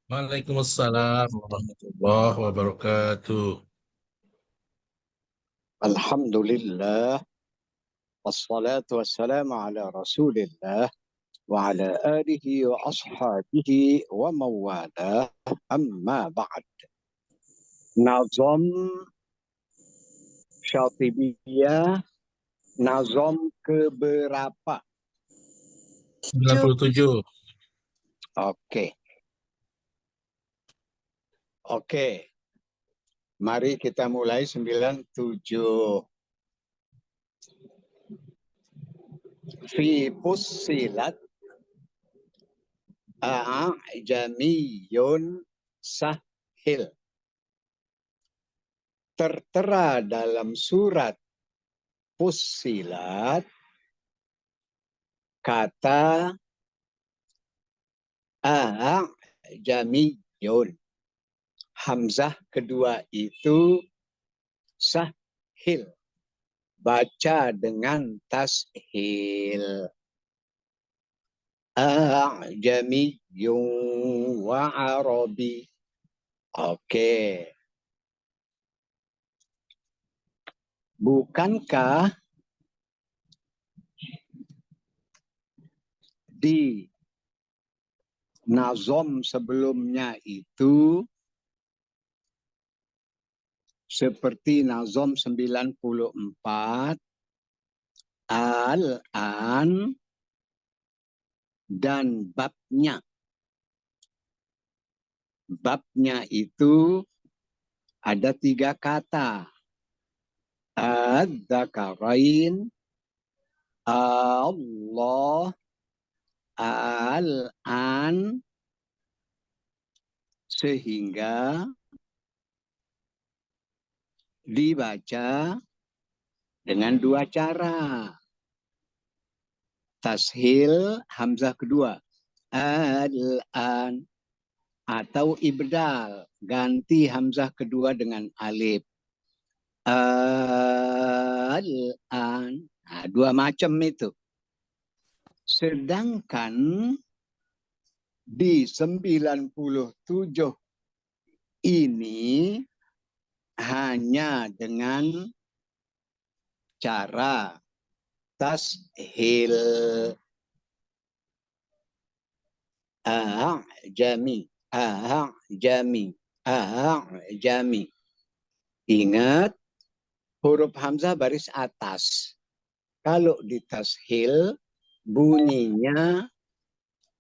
Waalaikumsalam warahmatullahi wabarakatuh. Alhamdulillah, wassalatu wassalamu ala rasulillah, wa ala alihi wa ashabihi wa mawalah, amma ba'd. Nazam Syatibiyah, nazam keberapa? 97. Oke. Oke. Mari kita mulai 97. Fi fussilat a'jamiyun sahil. Tertera dalam surat Fussilat kata a'jamiyun. Hamzah kedua itu sahil. Baca dengan tashil. A'jamiyun wa arabi. Oke. Bukankah di nazom sebelumnya itu seperti nazom 94, al-an, dan babnya. Babnya itu ada 3 kata. Ad-dzakarain, Allah, al-an, sehingga dibaca dengan 2 cara. Tashil hamzah kedua, al-an, atau ibdal, ganti hamzah kedua dengan alif. Al-an. Nah, 2 macam itu. Sedangkan di 97 ini hanya dengan cara tashil a'jami, a'jami, a'jami. Ingat, huruf hamzah baris atas. Kalau di tashil, bunyinya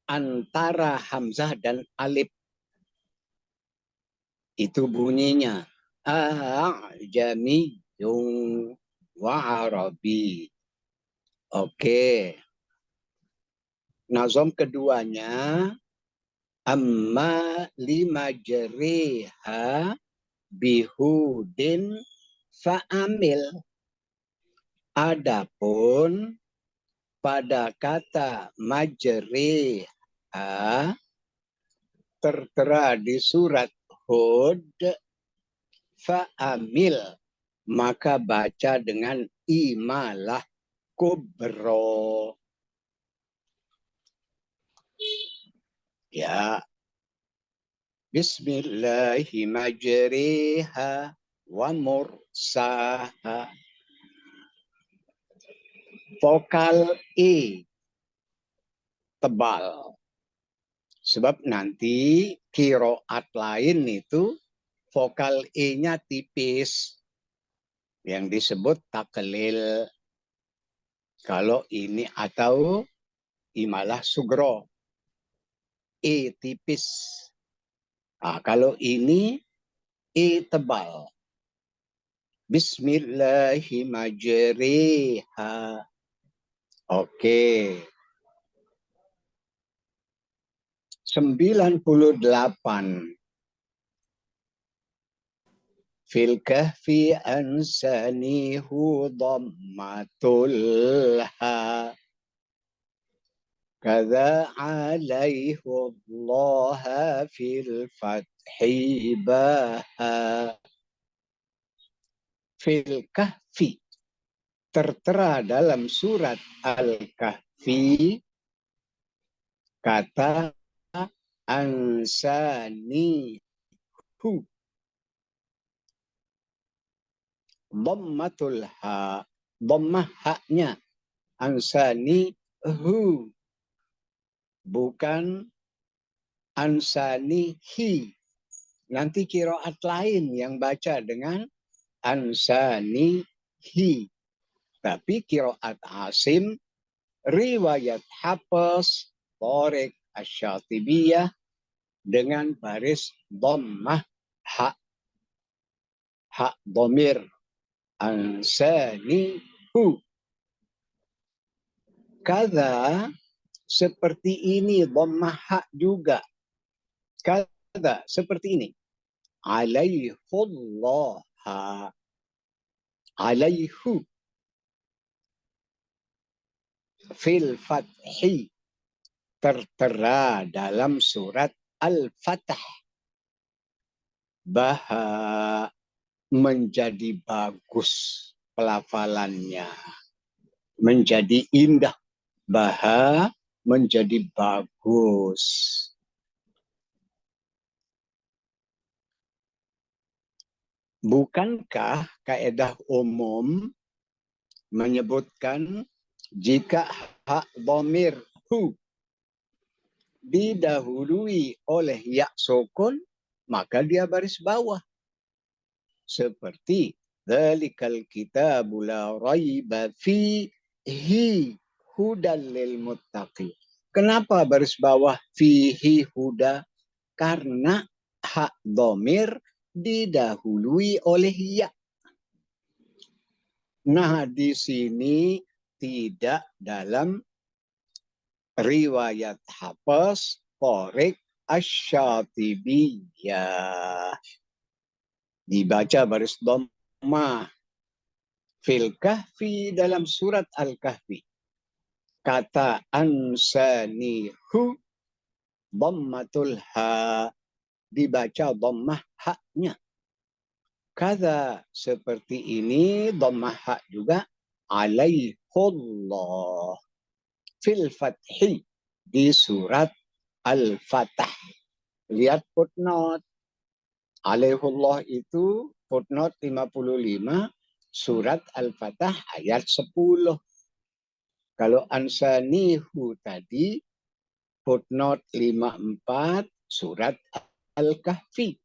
antara hamzah dan alif. Itu bunyinya. A'jamiyun wa arabi. Oke. Nazom keduanya. Amma lima jeriha bihudin fa'amil. Adapun pada kata majriha tertera di surat Hud, fa'amil, maka baca dengan imalah kubro. Ya. Bismillahirrahmanirrahim wa mursaha. Vokal E tebal. Sebab nanti kiroat lain itu vokal E-nya tipis. Yang disebut taklil. Kalau ini atau imalah sugro. E tipis. Nah, kalau ini E tebal. Bismillahirrahmanirrahim. Oke. 98. Fil kahfi ansanihu dhammatul ha. Kada alaihi Allah fil fathi baha. Fil kahfi. Tertera dalam surat Al-Kahfi kata ansanihu. Dhammatul ha. Dhammah haknya. Ansanihu. Bukan ansanihi. Nanti qiraat lain yang baca dengan ansanihi. Tapi qiraat Asim, riwayat Hafs, Thariq, Asy-Syatibiyah dengan baris dhammah hak dhamir ansanihu. Kada seperti ini dhammah hak juga. Kada seperti ini. Alaihullaha. Alaihu. Fil fathi. Tertera dalam surat Al-Fatah. Baha menjadi bagus pelafalannya. Menjadi indah. Baha menjadi bagus. Bukankah kaedah umum menyebutkan jika hak dhamir hu didahului oleh ya sukun, maka dia baris bawah. Seperti dzalikal kitabu la raiba fihi hudal lil muttaqin. Kenapa baris bawah fihi huda? Karena hak dhamir didahului oleh ya. Nah, di sini tidak dalam riwayat Hafs, Thariq, Asy-Syatibiyah. Dibaca baris dhammah. Fil Kahfi, dalam surat Al-Kahfi. Kata ansanihu dhammatul ha, dibaca dhammah haknya. Kada seperti ini dhammah hak juga alaihullah fil fathi di surat Al-Fatah. Lihat footnote. Alaihullah itu footnote 55 surat Al-Fatah ayat 10. Kalau ansanihu tadi footnote 54 surat Al-Kahfi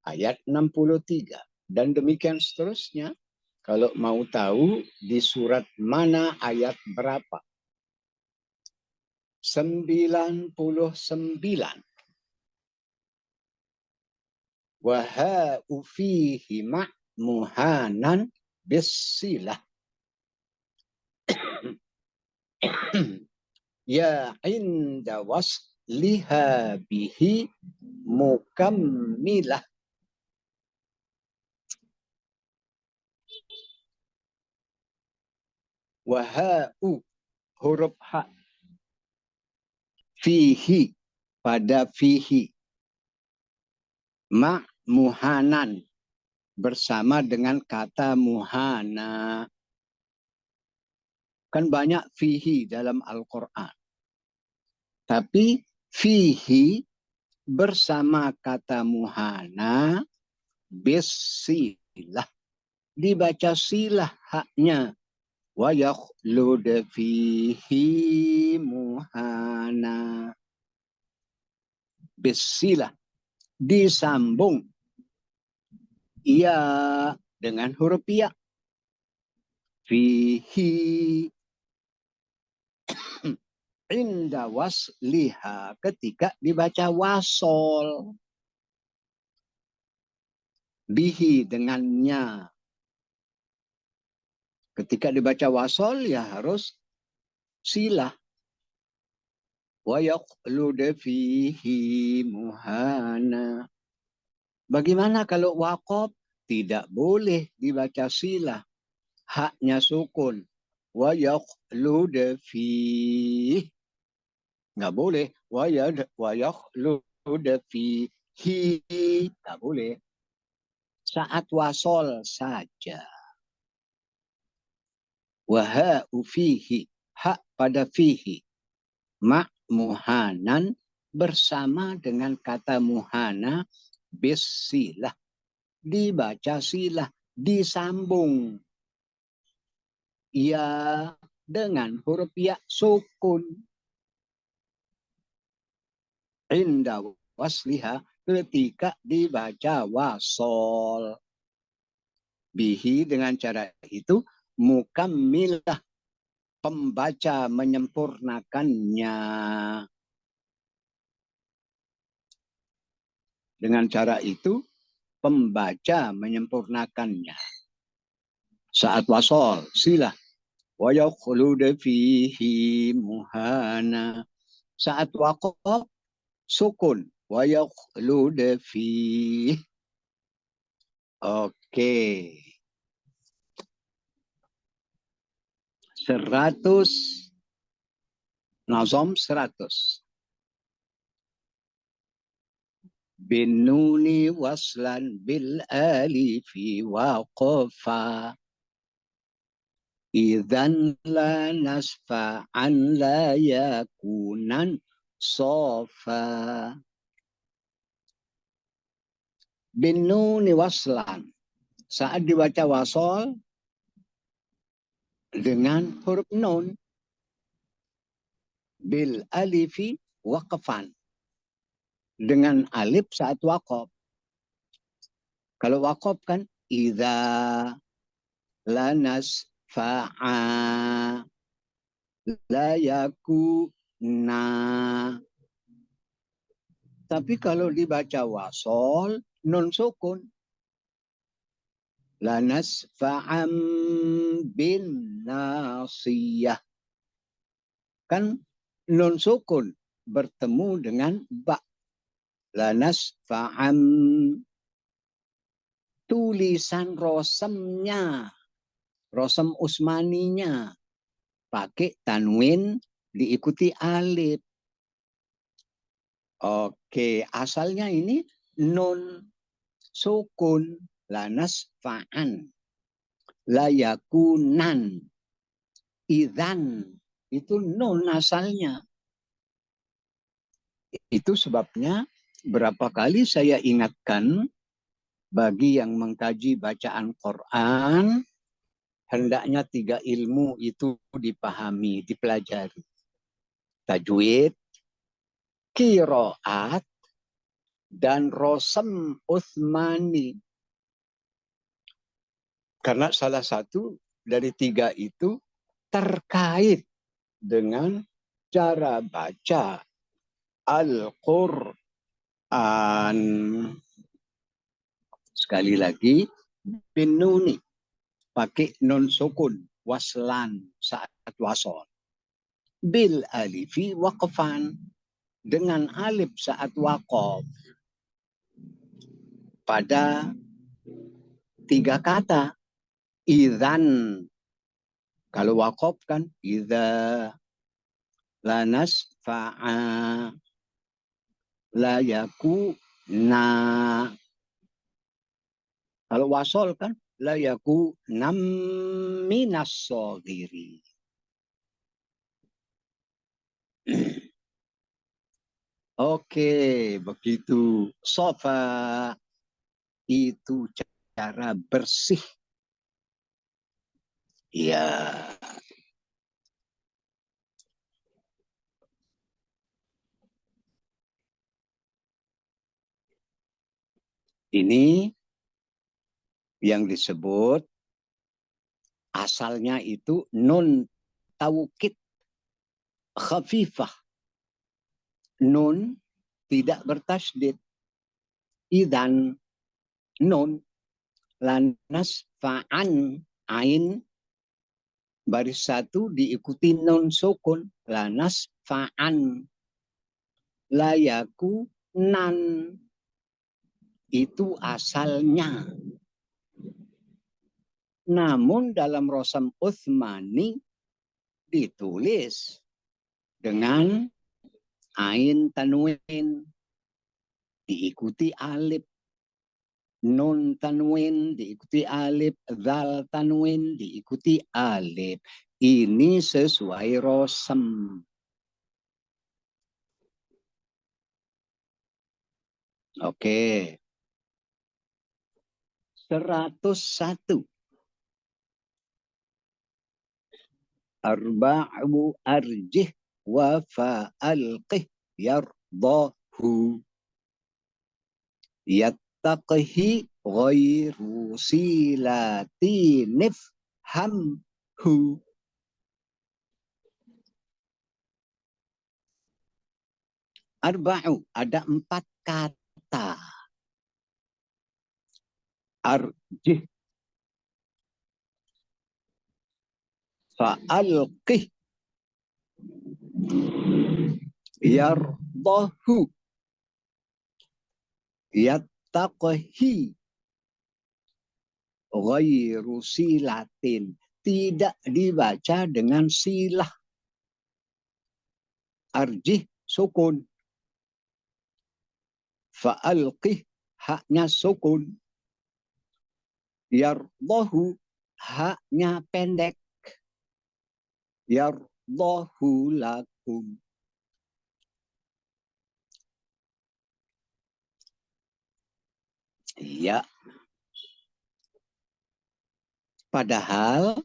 ayat 63. Dan demikian seterusnya. Kalau mau tahu di surat mana ayat berapa. 99. Waha'u fihi ma'muhanan bisilah. Ya inda wasliha bihi mukammilah. Waha'u huruf ha. Fihi pada fihi. Ma'muhanan bersama dengan kata muhana. Kan banyak fihi dalam Al-Quran. Tapi fihi bersama kata muhana bisilah. Dibaca silah haknya. Wa yakhlud fihi muhana. Bisilah. Disambung. Ia dengan huruf ya. Fihi. Inda wasliha, ketika dibaca wasol. Bihi dengannya. Ketika dibaca wasol ya harus silah. Wa yaqlud fihi muhana. Bagaimana kalau waqaf? Tidak boleh dibaca silah. Haknya sukun. Wa yaqlud fihi. Nggak boleh. Wa yaqlud fihi. Nggak boleh. Saat wasol saja. Waha'u fihi. Hak pada fihi. Ma'muhanan bersama dengan kata muhana bisilah, dibaca silah, disambung ya dengan huruf ya sukun inda wasliha, ketika dibaca wasol. Bihi, dengan cara itu, mukammilah, pembaca menyempurnakannya. Dengan cara itu, pembaca menyempurnakannya. Saat wasol, silah. Wa yakhulud fihi muhana. Saat waqaf, sukun. Wa yakhulud fihi. Oke. 100. Nazom 100. Bin nuni waslan bil alifi waqafa. Idzan la nasfa an la yakunan sofa. Bin nuni waslan. Saat dibaca wasol dengan huruf nun. Bil alifi waqafan. Dengan alif saat waqaf. Kalau waqaf kan idza lanas fa'a la yakuna. Tapi kalau dibaca wasol non sukun. Lanas fa'am bin nasiyah. Kan non sukun bertemu dengan ba. Lanas fa'am, tulisan rosemnya, rosem usmaninya, pakai tanwin diikuti alif. Oke, asalnya ini nun sukun, lanas fa'an, layakunan, idzan, itu nun asalnya. Itu sebabnya berapa kali saya ingatkan bagi yang mengkaji bacaan Quran, hendaknya 3 ilmu itu dipahami, dipelajari. Tajwid, qiraat, dan rosem Utsmani. Karena salah satu dari 3 itu terkait dengan cara baca Al-Quran. Sekali lagi, bin nuni, pakai nun sukun, waslan saat wasol. Bil alifi waqfan, dengan alif saat waqaf. Pada 3 kata. Idzan, kalau waqaf kan idza, lanas fa'a, la yakuna. Kalau wasol kan la yakunam minas shaghirin. Oke, begitu. Sofa itu cara bersih. Ya. Ini yang disebut asalnya itu nun taukid khafifah. Nun tidak bertasydid. Idzan nun, lanas fa'an, ain baris 1 diikuti nun sukun, lanas fa'an, layaku nan, itu asalnya. Namun dalam rosam Utsmani ditulis dengan ain tanwin diikuti alif, nun tanwin diikuti alif, zal tanwin diikuti alif. Ini sesuai rosam. Oke. 101. Arba'u arjih wa fa'alqih yardahu. Yattaqihi ghairu silati nifhamhu. Arba'u, ada 4 kata. Arjih, fa'alqih, yardahu, yattaqihi, ghairu silatin. Tidak dibaca dengan silah. Arjih, sukun. Fa'alqih, haknya sukun. Yardahu, haknya pendek. Yardahu lakum. Iya. Padahal,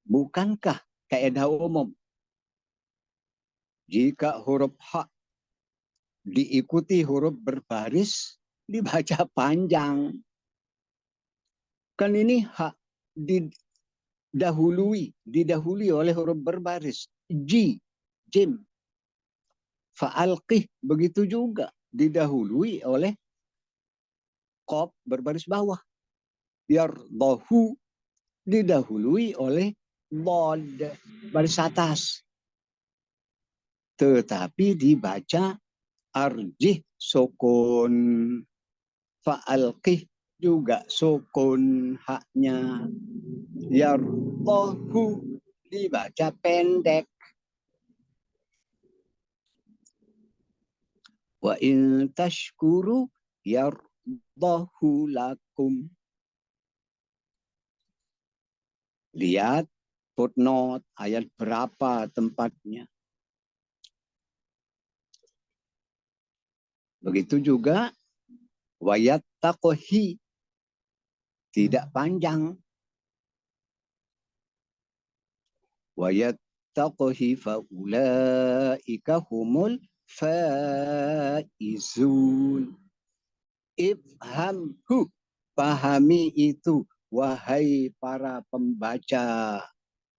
bukankah kaidah umum? Jika huruf ha diikuti huruf berbaris, dibaca panjang. Kan ini ha didahului oleh huruf berbaris. Ji, jim. Fa'alqih, begitu juga. Didahului oleh qaf berbaris bawah. Yardahu, didahului oleh bod baris atas. Tetapi dibaca arjih sukun. Fa'alqih juga sukun haknya. Yardahu dibaca pendek. Wa in tashkuru yardahu lakum. Lihat footnote ayat berapa tempatnya. Begitu juga wayattaqihi, tidak panjang. Wayattaqihi faulaika humul faizun. Ifhamhu, pahami itu, wahai para pembaca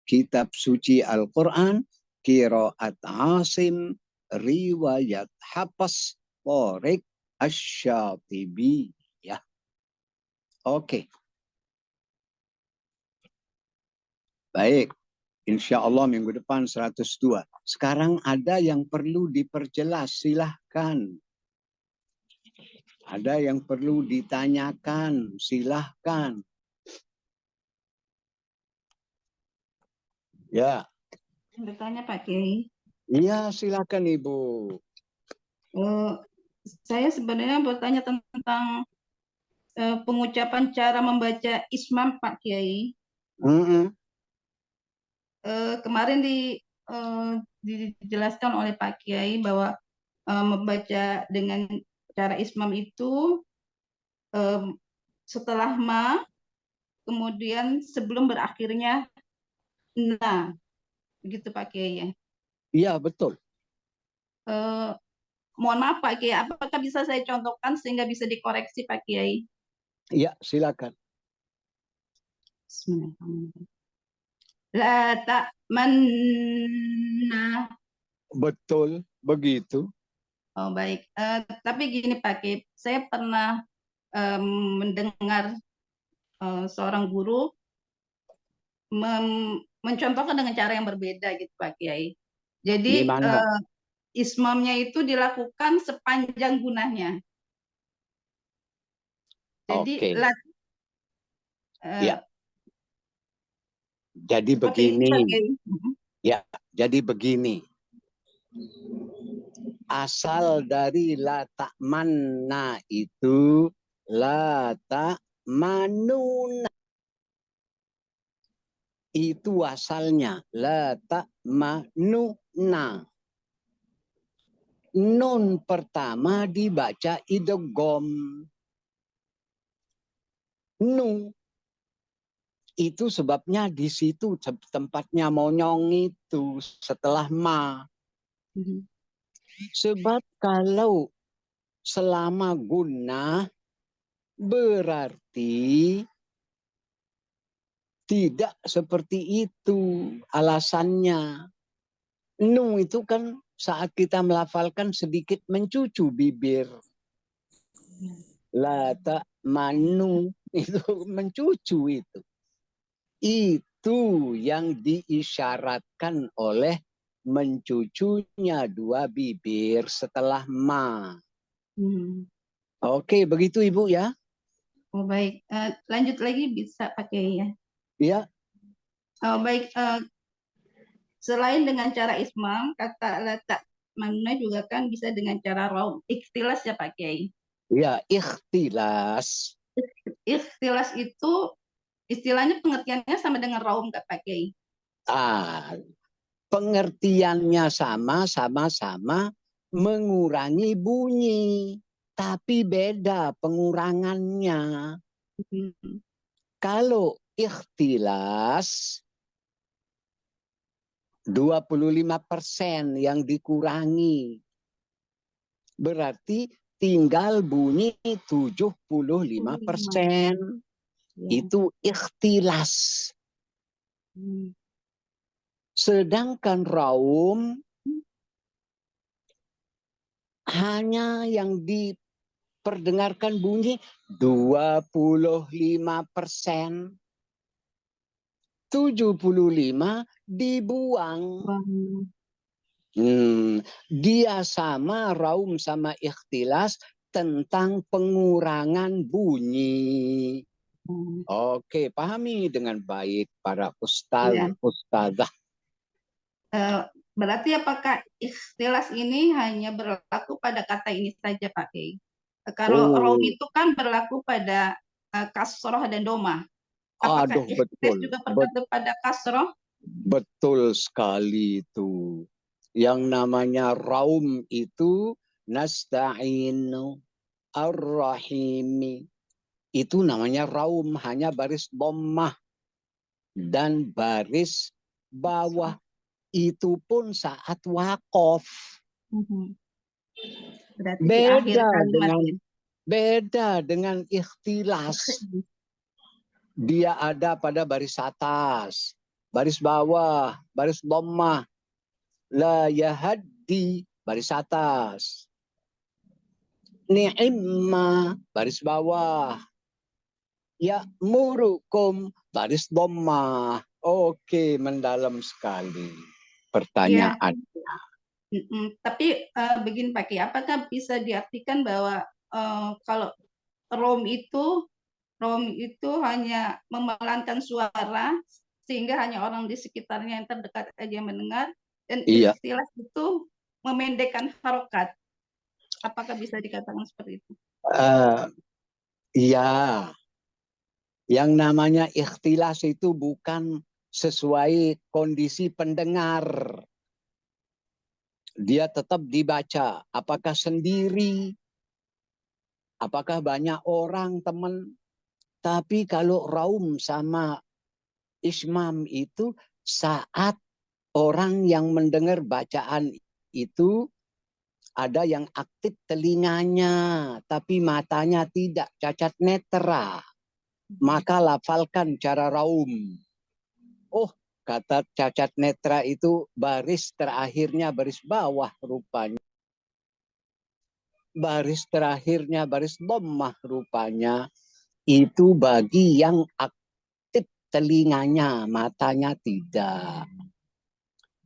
kitab suci Al-Quran, qiraat Asim, riwayat Hafs, Thariq, Asy-Syatibi. Ya. Oke. Baik. Insya Allah minggu depan 102. Sekarang ada yang perlu diperjelas, silahkan. Ada yang perlu ditanyakan, silahkan. Ya. Bertanya Pak Kiai. Iya, silahkan Ibu. Saya sebenarnya bertanya tentang pengucapan cara membaca ismam Pak Kiai. Kemarin dijelaskan oleh Pak Kiai bahwa membaca dengan cara ismam itu setelah ma, kemudian sebelum berakhirnya na, begitu Pak Kiai ya. Iya, betul. Mohon maaf Pak Kiai, apakah bisa saya contohkan sehingga bisa dikoreksi Pak Kiai? Iya, silakan. Bismillahirrahmanirrahim. La ta'manna. Betul, begitu. Oh baik, tapi gini Pak Kiai, saya pernah mendengar seorang guru mencontohkan dengan cara yang berbeda gitu Pak Kiai. Jadi ismamnya itu dilakukan sepanjang gunanya. Jadi ya. Jadi begini. Ya, jadi begini. Asal dari la ta'manna itu la ta'manuna. Itu asalnya la ta'manuna. nun pertama dibaca idgham. Nu. Itu sebabnya di situ tempatnya monyong itu setelah ma. Sebab kalau selama guna berarti tidak seperti itu alasannya. Nu itu kan saat kita melafalkan sedikit mencucu bibir. La ta manu itu mencucu itu. Itu yang diisyaratkan oleh mencucunya dua bibir setelah ma. Oke, begitu Ibu ya. Oh baik, lanjut lagi bisa pakai ya. Ya. Oh baik, selain dengan cara ismam, kata letak mana juga kan bisa dengan cara raum. Ikhtilas ya Pak Kiai. Ya, ikhtilas. Ikhtilas itu istilahnya pengertiannya sama dengan raum Kak Pak Kiai. Pengertiannya sama-sama mengurangi bunyi. Tapi beda pengurangannya. Kalau ikhtilas 25% yang dikurangi. Berarti tinggal bunyi 75%. Itu ikhtilas. Sedangkan raum hanya yang diperdengarkan bunyi 25%. 75 dibuang. Dia sama raum sama ikhtilas tentang pengurangan bunyi. Oke, pahami dengan baik para ustazah. Berarti apakah ikhtilas ini hanya berlaku pada kata ini saja Pak Kiai? Kalau raum itu kan berlaku pada kasroh dan domah. Apakah ikhtilas juga berlaku pada kasroh? Betul sekali itu. Yang namanya raum itu nasta'inu ar-rahimi. Itu namanya raum, hanya baris dhammah dan baris bawah. Itu pun saat waqaf. Beda dengan ikhtilas. Dia ada pada baris atas, baris bawah, baris dhammah. La yahaddi, baris atas. Ni'imma, baris bawah. Ya'murukum, baris dhammah. Oke, mendalam sekali pertanyaannya. Tapi begini Pak Kiai, apakah bisa diartikan bahwa kalau rom itu hanya memelankan suara sehingga hanya orang di sekitarnya yang terdekat aja mendengar, dan ikhtilas itu memendekkan harokat. Apakah bisa dikatakan seperti itu? Iya. Yang namanya ikhtilas itu bukan sesuai kondisi pendengar. Dia tetap dibaca. Apakah sendiri? Apakah banyak orang teman? Tapi kalau raum sama ismam itu saat orang yang mendengar bacaan itu ada yang aktif telinganya, tapi matanya tidak, cacat netra. Maka lafalkan cara raum. Oh, kata cacat netra itu baris terakhirnya baris bawah rupanya. Baris terakhirnya baris dhammah rupanya. Itu bagi yang aktif telinganya, matanya tidak.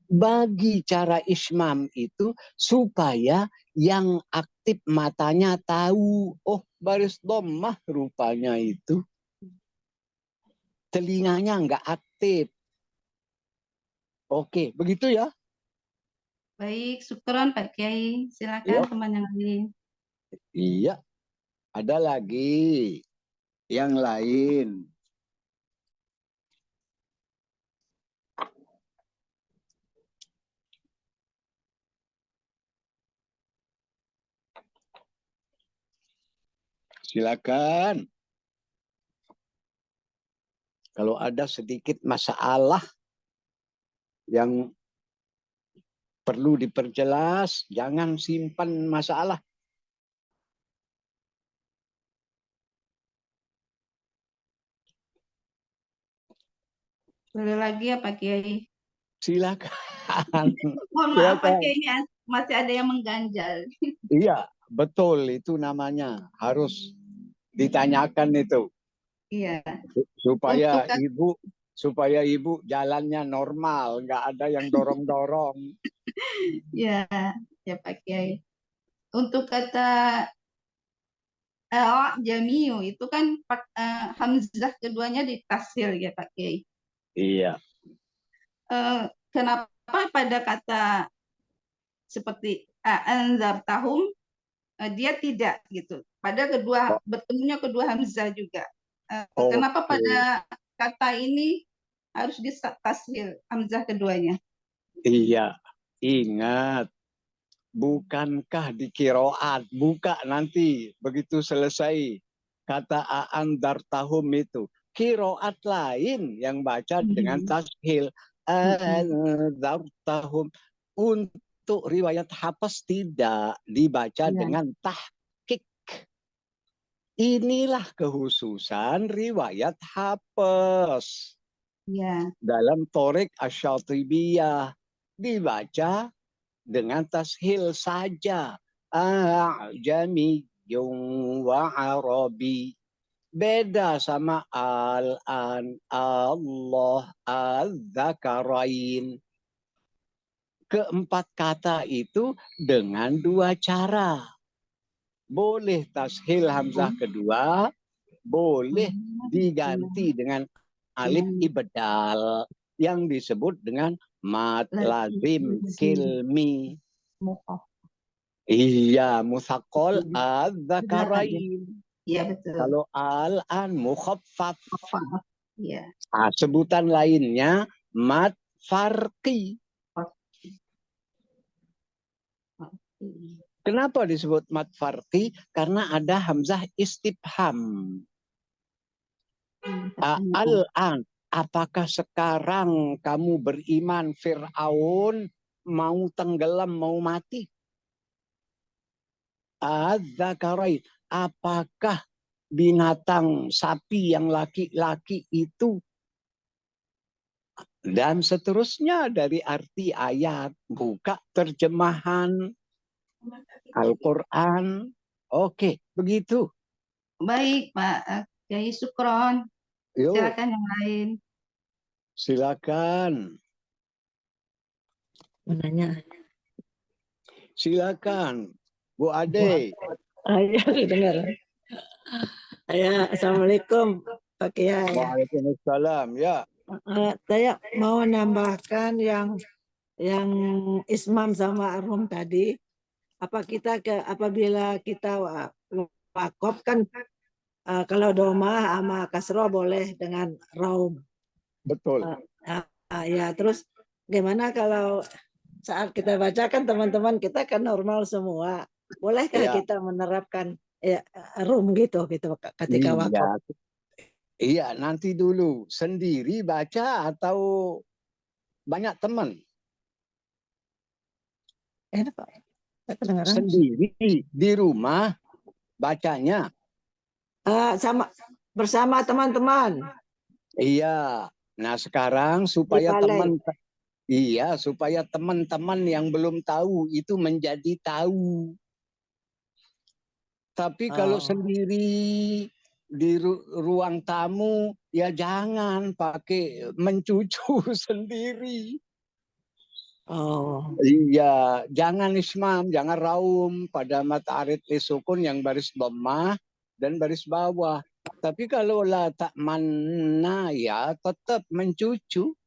Bagi cara ismam itu supaya yang aktif matanya tahu, oh baris dhammah rupanya itu. Telinganya enggak aktif. Oke, begitu ya. Baik, syukron Pak Kiai. Silakan teman yang lain. Iya, ada lagi yang lain. Silakan. Kalau ada sedikit masalah yang perlu diperjelas, jangan simpan masalah. Boleh lagi ya Pak Kiai? Silakan. Mohon maaf Pak Kiai, ini masih ada yang mengganjal. Iya, betul itu namanya. Harus ditanyakan itu Iya. supaya Untuk ibu jalannya normal, nggak ada yang dorong-dorong. ya, ya Pak Kiai. Untuk kata jamiu itu kan hamzah keduanya ditasil ya Pak Kiai. Iya. Kenapa pada kata seperti anzar tahum dia tidak gitu. Pada bertemunya kedua hamzah juga. Kenapa pada kata ini harus ditasil hamzah keduanya? Iya, ingat. Bukankah di kiroat, buka nanti begitu selesai kata aan dartahum itu. Kiroat lain yang baca dengan tashil. Aan dartahum. Untuk riwayat Hafs tidak dibaca dengan tahqiq. Inilah kehususan riwayat Hafs. Ya. Dalam Thoriq Asy-Syatibiyah dibaca dengan tashil saja. A'jamiyyun wa arabi. Beda sama al-an, Allah, al-dzakarain. Keempat kata itu dengan dua cara. Boleh tashil hamzah kedua, boleh diganti dengan alif ibdal yang disebut dengan mad lazim kilmi. Iya, musaqqal adzakarain. Iya betul. Kalau al-an mukhaffaf. Iya. Sebutan lainnya mad farqi. Kenapa disebut mad farqi? Karena ada hamzah istifham. Al-an, apakah sekarang kamu beriman Fir'aun mau tenggelam, mau mati? Adzakarain, apakah binatang sapi yang laki-laki itu? Dan seterusnya dari arti ayat. Buka terjemahan Al-Quran. Oke, begitu. Baik Pak Kiai, syukron. Silakan yang lain. Silakan. Menanya. Silakan, Bu Ade. Ya, dengar. Ya, assalamualaikum Pak Kiai. Waalaikumsalam. Ya. Saya mau menambahkan yang ismam sama arum tadi. Apabila kita wakaf kan kalau doma sama kasroh boleh dengan raum. Betul. Ya, terus gimana kalau saat kita bacakan teman-teman kita kan normal semua. Bolehkah kita menerapkan room gitu ketika wakaf? Iya, nanti dulu sendiri baca atau banyak teman? Enak Pak. Sendiri di rumah bacanya. Bersama teman-teman. Iya. Nah, sekarang supaya teman-teman yang belum tahu itu menjadi tahu. Tapi kalau sendiri di ruang tamu, ya jangan pakai mencucu sendiri. Iya, jangan ismam, jangan raum pada mata arit sukun yang baris dhammah dan baris bawah. Tapi kalau la tak mana ya tetap mencucu.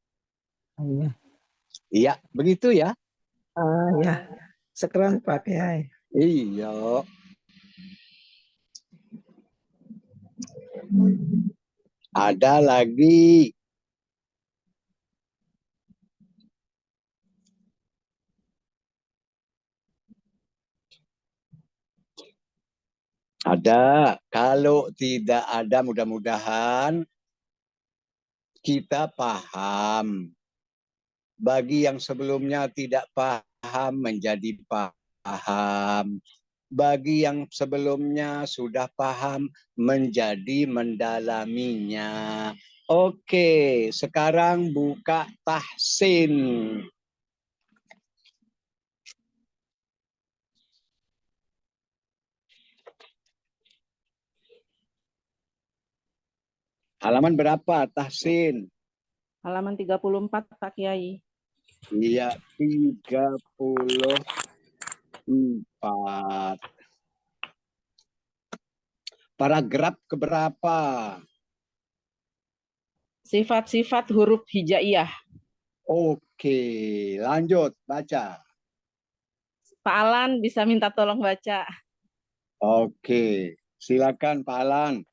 Iya, begitu ya. Ya, sekarang Pak Kiai. Iya. Ada lagi. Ada. Kalau tidak ada, mudah-mudahan kita paham. Bagi yang sebelumnya tidak paham menjadi paham. Bagi yang sebelumnya sudah paham menjadi mendalaminya. Oke, sekarang buka tahsin. Halaman berapa tahsin? Halaman 34, Pak Kiai. Iya, 34. Paragraf keberapa? Sifat-sifat huruf hijaiyah. Oke, lanjut baca. Pak Alan bisa minta tolong baca. Oke, silakan Pak Alan.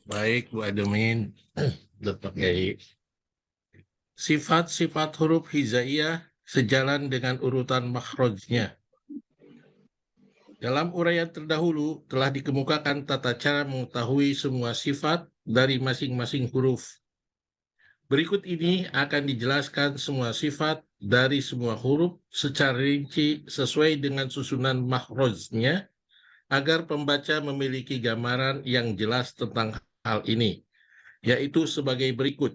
Baik, Bu Ademin. Pakai sifat-sifat huruf hijaiyah sejalan dengan urutan makhrajnya. Dalam uraian terdahulu telah dikemukakan tata cara mengetahui semua sifat dari masing-masing huruf. Berikut ini akan dijelaskan semua sifat dari semua huruf secara rinci sesuai dengan susunan makhrajnya agar pembaca memiliki gambaran yang jelas tentang hal ini, yaitu sebagai berikut.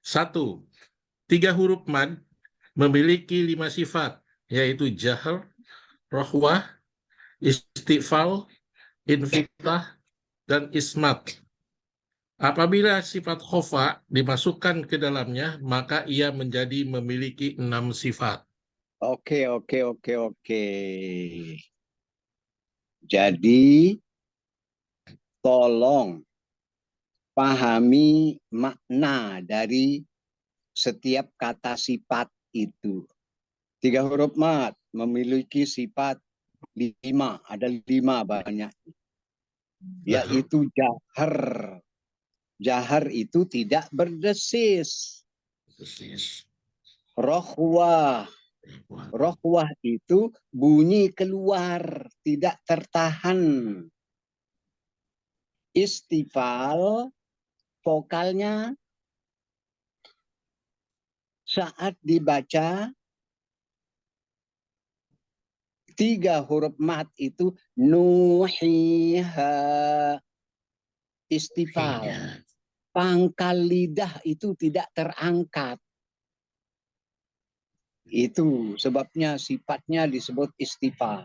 1. 3 huruf mad memiliki 5 sifat, yaitu jahr, rohwah, istifal, infitah, dan ismat. Apabila sifat khofa dimasukkan ke dalamnya, maka ia menjadi memiliki 6 sifat. Oke. Jadi, tolong pahami makna dari setiap kata sifat itu. 3 huruf mad memiliki sifat 5. Ada 5 banyak. Yaitu jahar. Jahar itu tidak berdesis. Rohwah. Rohwah itu bunyi keluar, tidak tertahan. Istifal, vokalnya saat dibaca 3 huruf mad itu nuhiha. Istifal. Pangkal lidah itu tidak terangkat. Itu sebabnya sifatnya disebut istifal.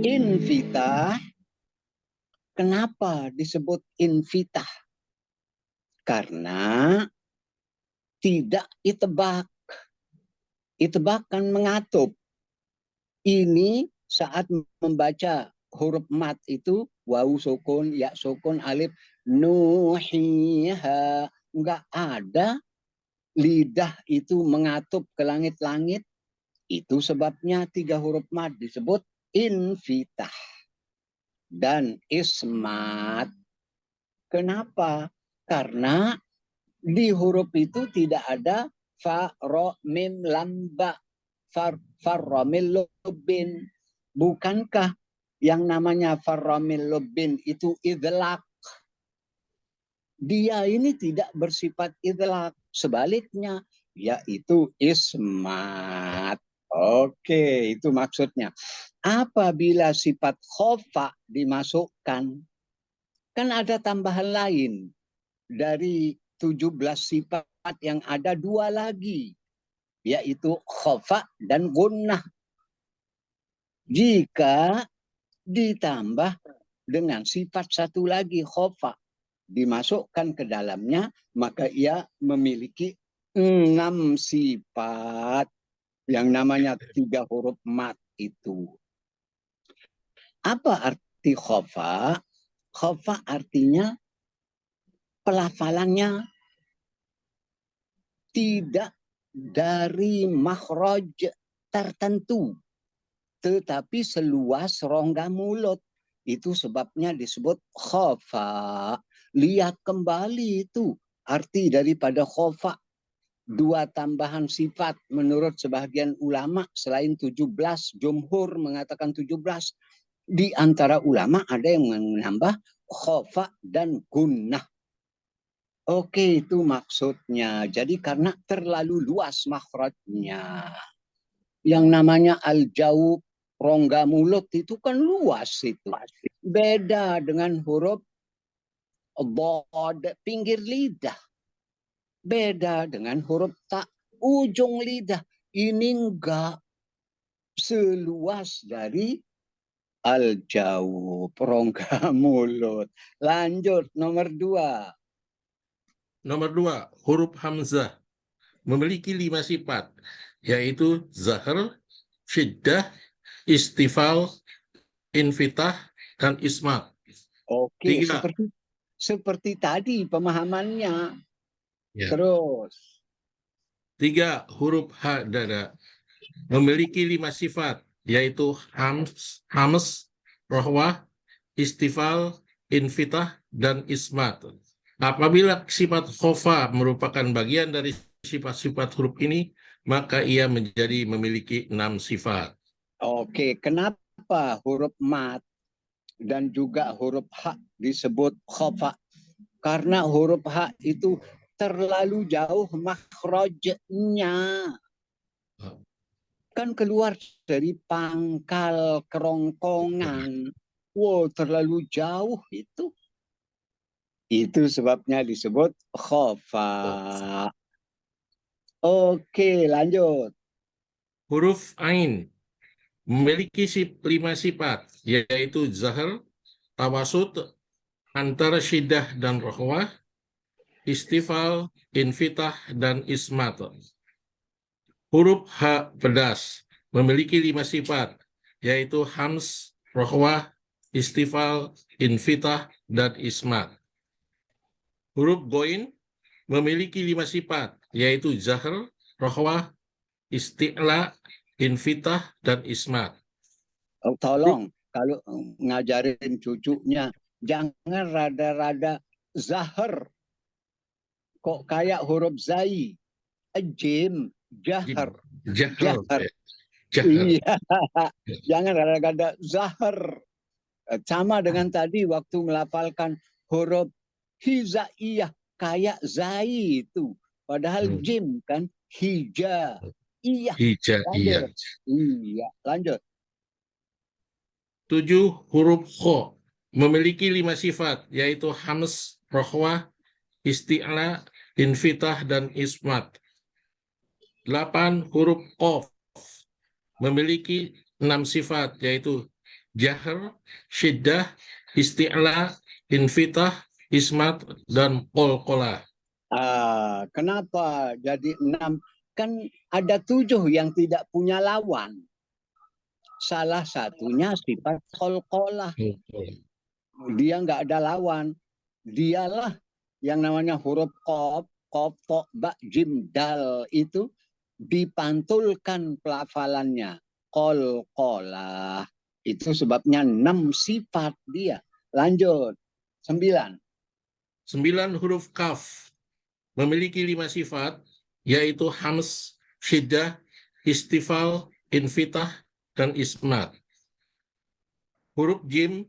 Infitah. Kenapa disebut infitah? Karena tidak itebak. Itebak kan mengatup. Ini saat membaca huruf mat itu wawu sukun, ya sukun, alif, nuhiha. Enggak ada lidah itu mengatup ke langit-langit. Itu sebabnya 3 huruf mad disebut infitah. Dan ismat. Kenapa? Karena di huruf itu tidak ada fa, ro, mim, lam, ba. Farromil lubin. Bukankah yang namanya farromil lubin itu idlaq? Dia ini tidak bersifat idlaq. Sebaliknya, yaitu ismat. Oke, itu maksudnya. Apabila sifat khofa dimasukkan, kan ada tambahan lain. Dari 17 sifat yang ada 2 lagi. Yaitu khofa dan gunnah. Jika ditambah dengan sifat satu lagi khofa dimasukkan ke dalamnya, maka ia memiliki 6 sifat yang namanya 3 huruf mat itu. Apa arti khofa? Khofa artinya pelafalannya tidak dari makhraj tertentu, tetapi seluas rongga mulut. Itu sebabnya disebut khofa. Lihat kembali itu arti daripada khofa. dua tambahan sifat menurut sebagian ulama selain 17, jumhur mengatakan 17. Di antara ulama ada yang menambah khofa dan gunnah. Oke, itu maksudnya. Jadi karena terlalu luas makhrajnya. Yang namanya al-jaub, rongga mulut itu kan luas itu. Beda dengan huruf bod, pinggir lidah. Beda dengan huruf ta, ujung lidah. Ini enggak seluas dari al-jaub, rongga mulut. Lanjut, nomor 2. Nomor 2, huruf hamzah memiliki 5 sifat, yaitu zahar, syiddah, istifal, infitah, dan ismat. Oke, 3, seperti tadi pemahamannya. ya. Terus. 3, huruf ha dada memiliki 5 sifat, yaitu hams, rohwah, istifal, infitah, dan ismat. Apabila sifat khofa merupakan bagian dari sifat-sifat huruf ini, maka ia menjadi memiliki 6 sifat. Oke, kenapa huruf mat dan juga huruf ha disebut khofa? Karena huruf ha itu terlalu jauh makhrajnya. Kan keluar dari pangkal kerongkongan. Wow, terlalu jauh itu. Itu sebabnya disebut khofa. Oke, lanjut. Huruf ain memiliki 5 sifat, yaitu zahar, tawasud, antara syiddah dan rohwah, istifal, infitah, dan ismat. Huruf ha pedas memiliki 5 sifat, yaitu hams, rohwah, istifal, infitah, dan ismat. Huruf goin memiliki 5 sifat, yaitu zahar, rohwah, isti'la, infitah, dan ismat. Oh, tolong, kalau ngajarin cucunya, jangan rada-rada zahar. Kok kayak huruf zai, jim, jahar. Jahar. Iya, jangan rada-rada zahar. Sama dengan tadi waktu melafalkan huruf hizaiyah, kayak zai itu. Padahal jim kan, hija. Iya. Hijaiyah. Iya, lanjut. 7, huruf kho memiliki 5 sifat, yaitu hams, rohwah, isti'la, infitah, dan ismat. 8, huruf qaf memiliki 6 sifat, yaitu jahar, syiddah, isti'la, infitah, ismat, dan qalqalah. Kenapa jadi 6? Kan ada 7 yang tidak punya lawan. Salah satunya sifat qalqalah. Dia nggak ada lawan. Dialah yang namanya huruf qaf, qaf, ta, ba, jim, dal itu dipantulkan pelafalannya. Qalqalah. Itu sebabnya 6 sifat dia. Lanjut. 9. 9, huruf kaf memiliki 5 sifat, yaitu hams, syiddah, istifal, infitah, dan ismat. Huruf jim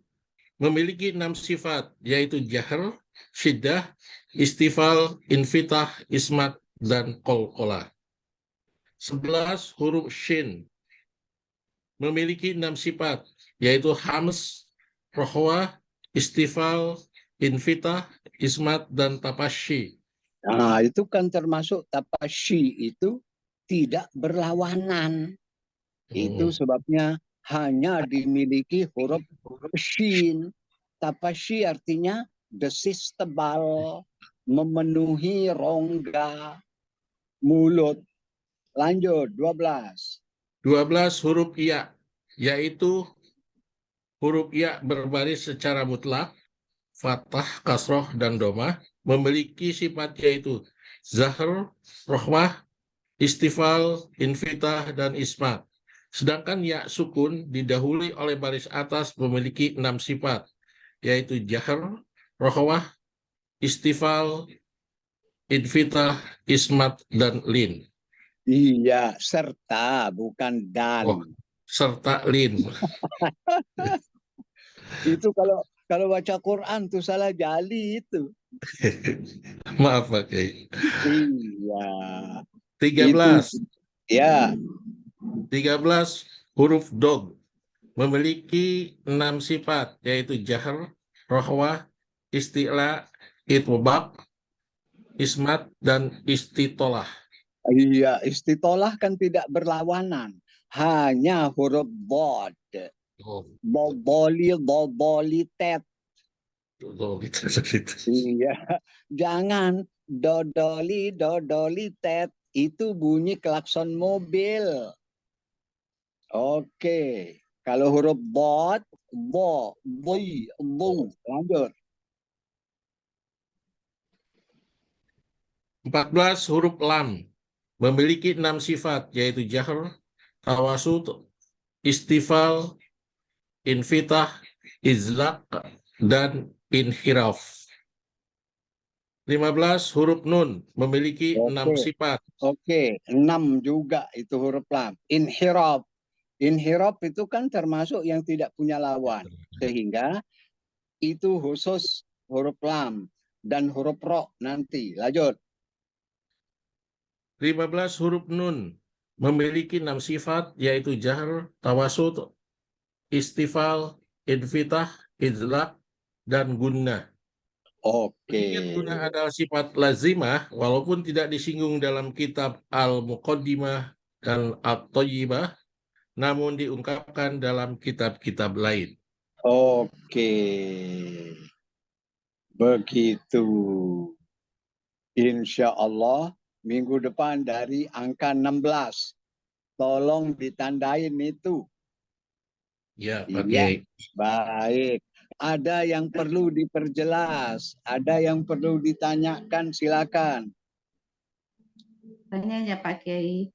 memiliki 6 sifat, yaitu jahar, syiddah, istifal, infitah, ismat, dan qalqalah. 11, huruf shin memiliki 6 sifat, yaitu hams, rohwah, istifal, infitah, ismat, dan tapasyi. Nah, itu kan termasuk tapasyi itu tidak berlawanan. Itu sebabnya hanya dimiliki huruf shin. Tapasyi artinya desis tebal, memenuhi rongga mulut. Lanjut, 12. 12, huruf ya, yaitu huruf ya berbaris secara mutlak, fathah, kasroh, dan domah, memiliki sifat yaitu zahar, rohwah, istifal, infitah, dan ismat. Sedangkan ya sukun didahului oleh baris atas memiliki 6 sifat, yaitu jahar, rohwah, istifal, Invitah, Ismat, dan Lin. Iya, serta bukan dan. Oh, serta Lin. Itu kalau baca Quran tuh salah jali itu. Maaf Pak Kiai. Iya. 13. Ya. 13 huruf dog memiliki 6 sifat, yaitu jahr, rohwah, isti'la, itwabak, ismat, dan istitolah. Iya, istitolah kan tidak berlawanan. Hanya huruf bod. Oh, Boboli, tet. gitu. Iya. Jangan dodoli, tet. Itu bunyi klakson mobil. Oke. Kalau huruf bod, boy, bu. Lanjut. 14 huruf lam memiliki 6 sifat, yaitu jahr, tawasud, istifal, infitah, izlaq, dan inhiraf. 15 huruf nun memiliki 6 sifat. Oke, 6 juga itu huruf lam. Inhiraf. Inhiraf itu kan termasuk yang tidak punya lawan. Sehingga itu khusus huruf lam dan huruf ro nanti. Lanjut. 15 huruf nun memiliki 6 sifat, yaitu jahr, tawasud, istifal, infitah, izlaq, dan gunnah. Oke. Mengingat gunnah adalah sifat lazimah, walaupun tidak disinggung dalam kitab Al-Muqaddimah dan At-Thayyibah, namun diungkapkan dalam kitab-kitab lain. Oke. Begitu. Insya Allah minggu depan dari angka 16. Tolong ditandain itu. Ya, Pak Iya. Kiai. Baik. Ada yang perlu diperjelas, ada yang perlu ditanyakan, silakan. Tanya ya Pak Kiai.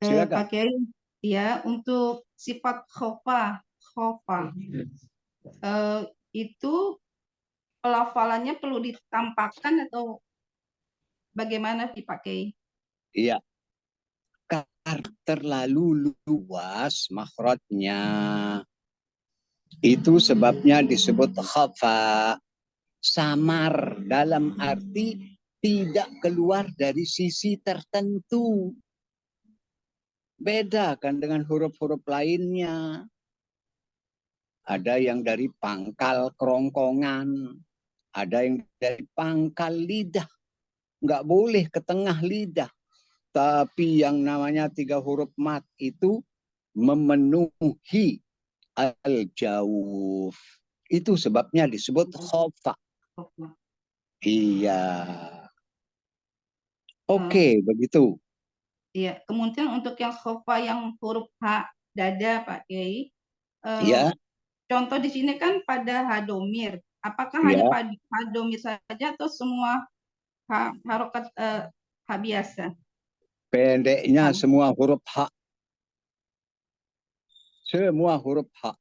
Silakan. Pak Kiai, ya untuk sifat khofa, itu pelafalannya perlu ditampakkan atau bagaimana Pak Kiai? Iya. Terlalu luas makhrajnya. Itu sebabnya disebut khafa. Samar dalam arti tidak keluar dari sisi tertentu. Beda kan dengan huruf-huruf lainnya. Ada yang dari pangkal kerongkongan. Ada yang dari pangkal lidah. Nggak boleh ke tengah lidah. Tapi yang namanya 3 huruf mat itu memenuhi al-jawuf. Itu sebabnya disebut khofa. Iya. Oke, begitu. Iya, kemudian untuk yang khofa yang huruf H dada Pak Kiai. Iya. Contoh di sini kan pada hadomir. Apakah Iya. hanya hadomir saja atau semua harokat H biasa? Pendeknya semua huruf H. Semua huruf H.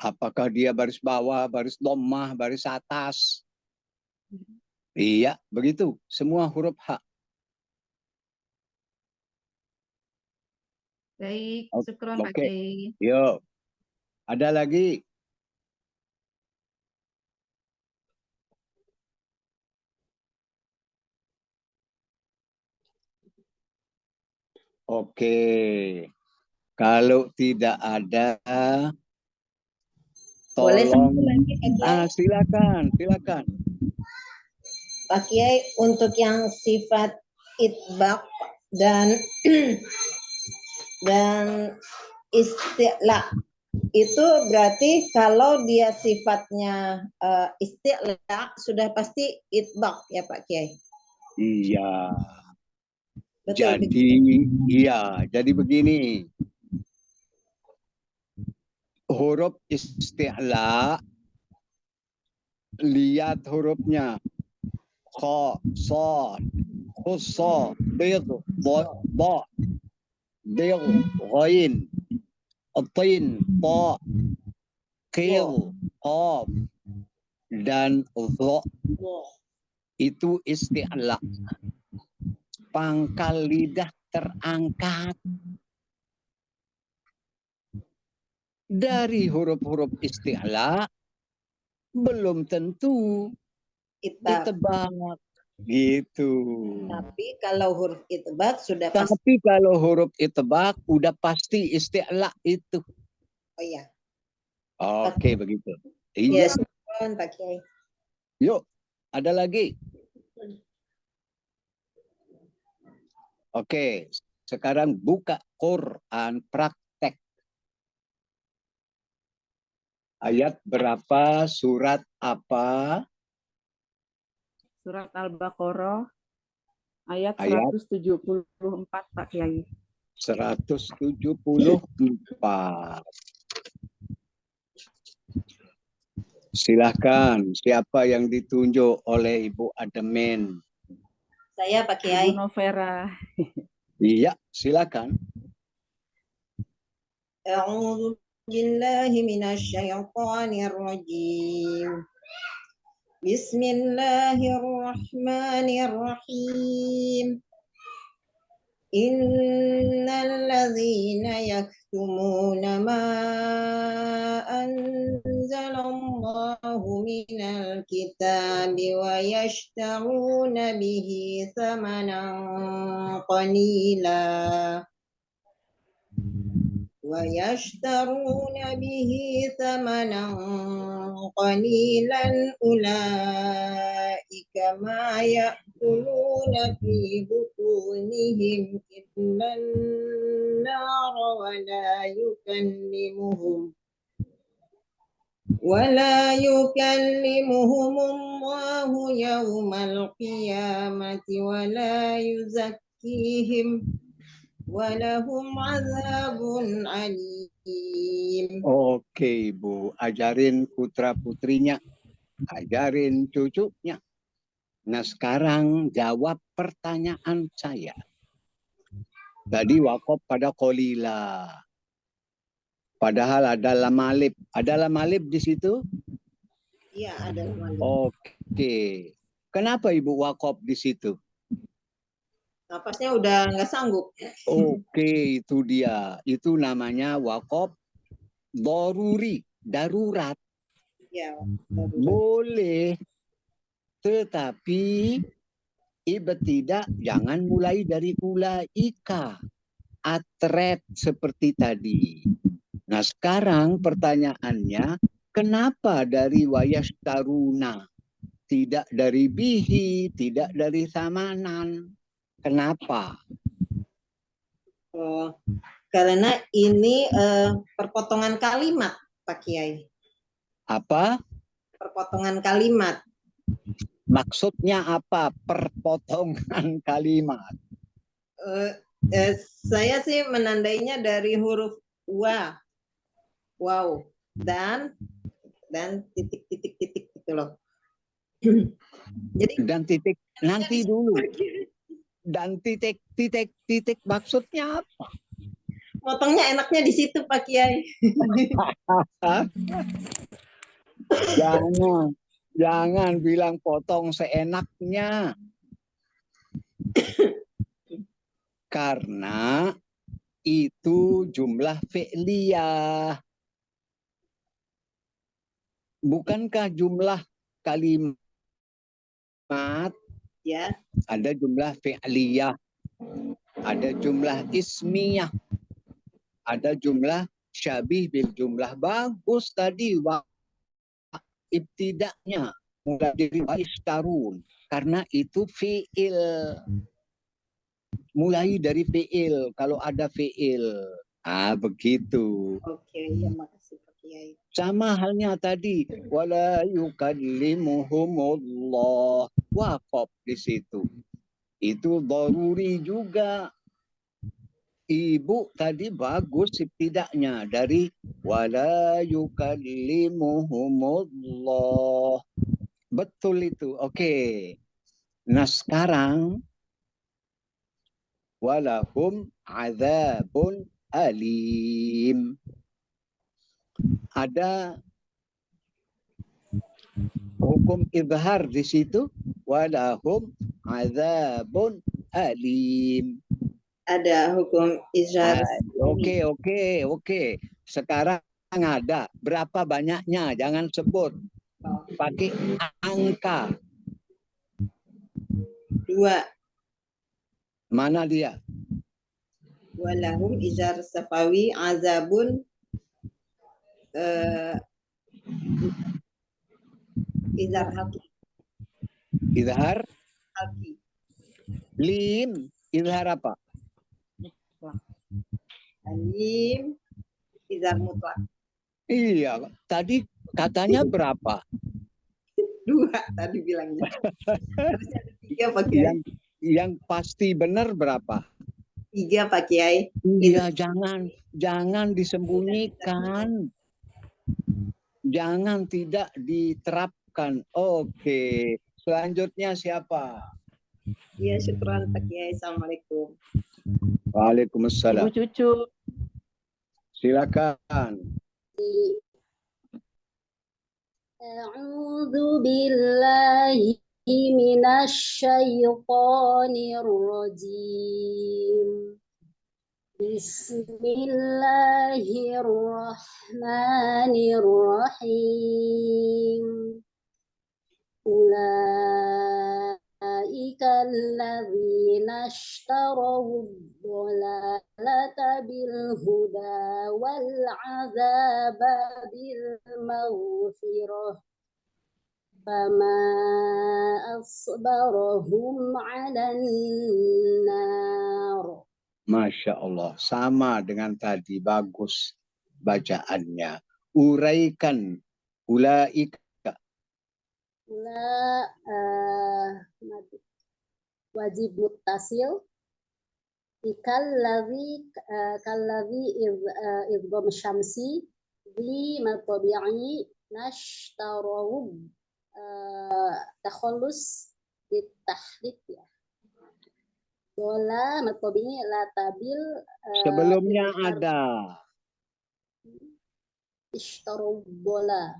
Apakah dia baris bawah, baris dhammah, baris atas? Iya, begitu. Semua huruf H. Baik, syukron Pak Oke. Kiai. Yuk. Ada lagi? Oke. Kalau tidak ada, boleh tolong. satu lagi Pak Kiai. Silakan, silakan. Pak Kiai, untuk yang sifat itbaq dan isti'la itu berarti kalau dia sifatnya isti'la sudah pasti itbaq ya Pak Kiai. Iya. Betul. Jadi begini. Huruf isti'la, lihat hurufnya. Kha, sad, khussa, bid, ba, dil, ghain, atin, ta. Qil, qaf, dan dha itu isti'la. Pangkal lidah terangkat. Dari huruf-huruf isti'la belum tentu Itbaq. itbaq. Gitu. Tapi kalau huruf itbaq sudah pasti. Tapi kalau huruf itbaq udah pasti isti'la itu. Oh iya. Oke, begitu. Iya, Iya. Pak Kiai. Yuk, ada lagi. Oke, sekarang buka Quran praktek. Ayat berapa, surat apa? Surat Al-Baqarah ayat Ayat 174, Pak Kiai. 174. Silakan, siapa yang ditunjuk oleh Ibu Ademin? Saya Pak Ibu Kiai. Novera. Iya, silakan. A'udzu billahi minasyaitonir rajim. Bismillahirrahmanirrahim. Innal ladzina yaktumuna ma anzalallahu minal kitabi wa yashtaruna bihi thamanan qalila ulaika ma ya'kuluna fi butunihim illan nar ولا يكلمهم الله يوم القيامة ولا يزكيهم ولهم عذاب أليم. Oke, Ibu, ajarin putra-putrinya, ajarin cucunya. Nah, sekarang jawab pertanyaan saya. Tadi waqaf pada qalila. Padahal ada lam alif. Ada lam alif di situ? Iya, ada lam alif. Oke. Kenapa Ibu waqaf di situ? Napasnya udah nggak sanggup. Oke, itu dia. Itu namanya waqaf daruri, darurat. Ya, Boleh. Tetapi ibtidah jangan mulai dari ulaika. Atret seperti tadi. Nah, sekarang pertanyaannya, kenapa dari wayashtaruna? Tidak dari bihi, tidak dari samanan. Kenapa? Oh, karena ini perpotongan kalimat, Pak Kiai. Apa? Perpotongan kalimat. Maksudnya apa? Perpotongan kalimat. Saya sih menandainya dari huruf wa, wow, dan titik-titik gitu loh. Jadi Dan titik nanti dulu. Dan titik maksudnya apa? potongnya enaknya di situ, Pak Kiai. Jangan bilang potong seenaknya. Karena itu jumlah fi'liyah. Bukankah jumlah kalimat Ya. ada jumlah fi'liyah, ada jumlah ismiyah, ada jumlah syabih bil jumlah. Bagus tadi ibtidaknya mulai dari wa'istarun karena itu fi'il. Mulai dari fi'il kalau ada fi'il. Begitu. Oke, ya makasih Pak Kiai. Sama halnya tadi wala yukallimuhumullah, waqaf di situ. Itu daruri juga. Ibu tadi bagus ibtidaknya dari wala yukallimuhumullah. Betul itu. Oke. Nah, sekarang walahum adzabun alim. Ada hukum izhar di situ, walahum azabun alim. Ada hukum izhar. Oke. Sekarang ada. Berapa banyaknya? Jangan sebut. Pakai angka. 2. Mana dia? Walahum izhar safawi azabun izhar haki. Izhar Haki. lim. Izhar apa? Alim izhar mutlak. Iya, tadi katanya berapa? 2 tadi bilangnya. Harusnya ada 3 Pak Kiai. Yang pasti benar berapa? 3 Pak Kiai. Iya, jangan disembunyikan. Jangan tidak diterapkan. Oke. Selanjutnya siapa? Ya, syukran Pak Kiai. Assalamualaikum. Waalaikumsalam. Ibu Cucu. Silakan. A'udzu billahi minasyaitonir rajim. Bismillahirrahmanirrahim. Ulaika alladzina ishtaraw ad-dhalalata bil huda wal 'adzaba bil maghfirah. Fama asbarahum 'alan nar. Masya Allah, sama dengan tadi, bagus bacaannya. Uraikan, ulaika. Wajib muttasil. Kallazi idgham syamsi di matabi'i nashtarau takhallus bitahrik ya. Bola matabi'i la tabil Sebelumnya ada. Ishtaru bola.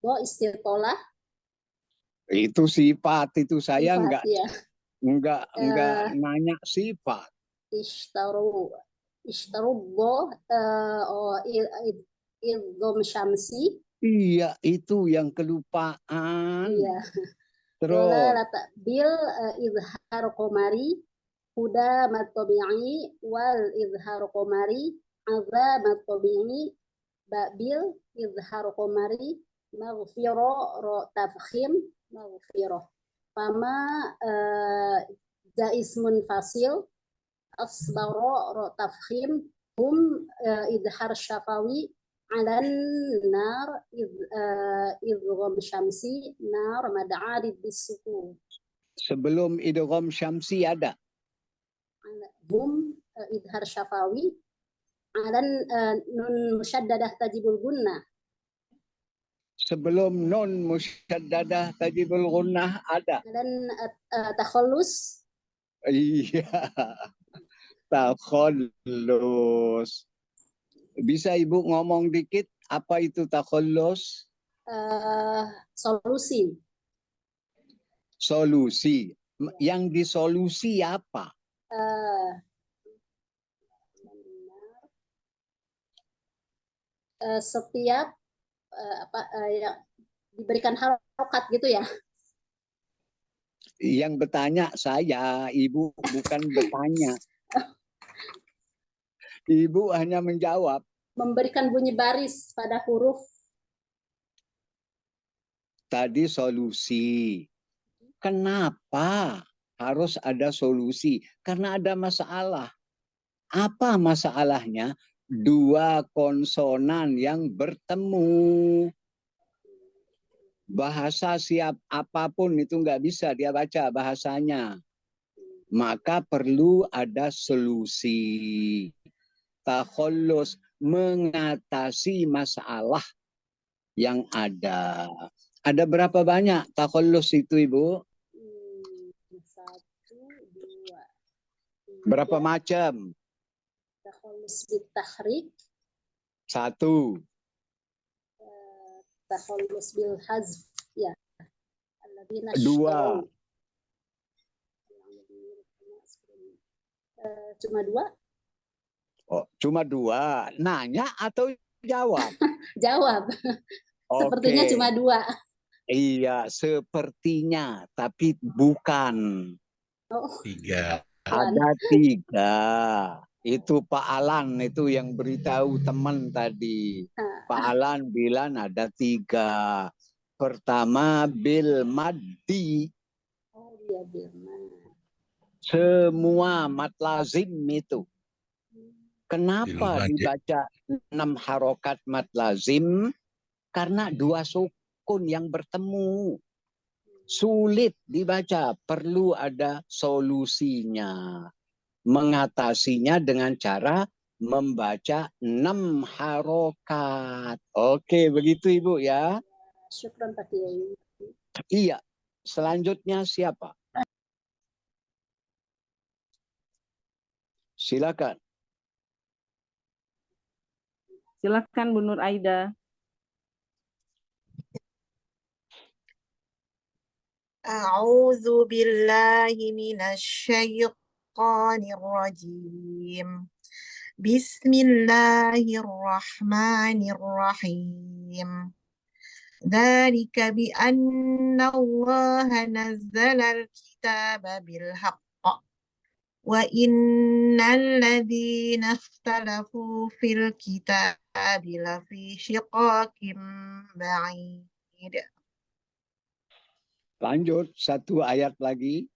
Bo istirtolah. Itu sifat, itu saya Sifat, enggak nanya sifat. Ishtaru bo idgham syamsi. Iya, itu yang kelupaan. Iya. Terus. Bola lata bil izhar qamari huda matabi'i wal izhar qamari azab matabi'i babil izhar qamari maghfirah ro tafkhim maghfirah. Fama jaismun fasil asbara ro tafkhim hum izhar syafawi alan nar idgham syamsi nar mad'arid bisukun. Sebelum idgham syamsi ada. Hum idhar syafawi alan nun musyaddadah tajibul gunnah. Sebelum nun musyaddadah tajibul gunnah ada. Dan takhallus. Iya. Takhallus. Bisa Ibu ngomong dikit apa itu takhallus? Solusi. Solusi. Yang disolusi apa? Setiap yang diberikan harokat gitu ya. Yang bertanya saya, Ibu bukan bertanya. Ibu hanya menjawab. Memberikan bunyi baris pada huruf. Tadi solusi. Kenapa harus ada solusi? Karena ada masalah. Apa masalahnya? 2 konsonan yang bertemu. Bahasa siap apapun itu nggak bisa dia baca bahasanya. Maka perlu ada solusi. Takhallus, mengatasi masalah yang ada. Ada berapa banyak takhallus itu, Ibu? 1, 2, 3. Berapa macam? Takhallus bitahrik. 1. Takhallus bil hazf Ya. Alladzina Dua. ishtaraw. Cuma dua? Oh, cuma dua. Nanya atau jawab? Jawab. Oke. Sepertinya cuma dua. Iya, sepertinya, tapi bukan. Oh, 3. Ada 3. Itu Pak Alan itu yang beritahu teman tadi. Pak Alan bilang ada 3. Pertama bil maddi. oh iya Bilman. Semua mat lazim itu. Kenapa Bil maddi. dibaca 6 harokat mat lazim? Karena 2 sukun yang bertemu. Sulit dibaca, perlu ada solusinya. Mengatasinya dengan cara membaca 6 harokat. Oke, begitu Ibu ya. Syukran Pak Kiai. Iya. Selanjutnya siapa? Silakan. Silakan Bu Nur Aida. أعوذ بالله من الشيطان الرجيم بسم الله الرحمن الرحيم ذلك بأن الله نزل الكتاب بالحق وإن الذين اختلفوا في الكتاب لفي شقاق بعيد. Lanjut, 1 ayat lagi.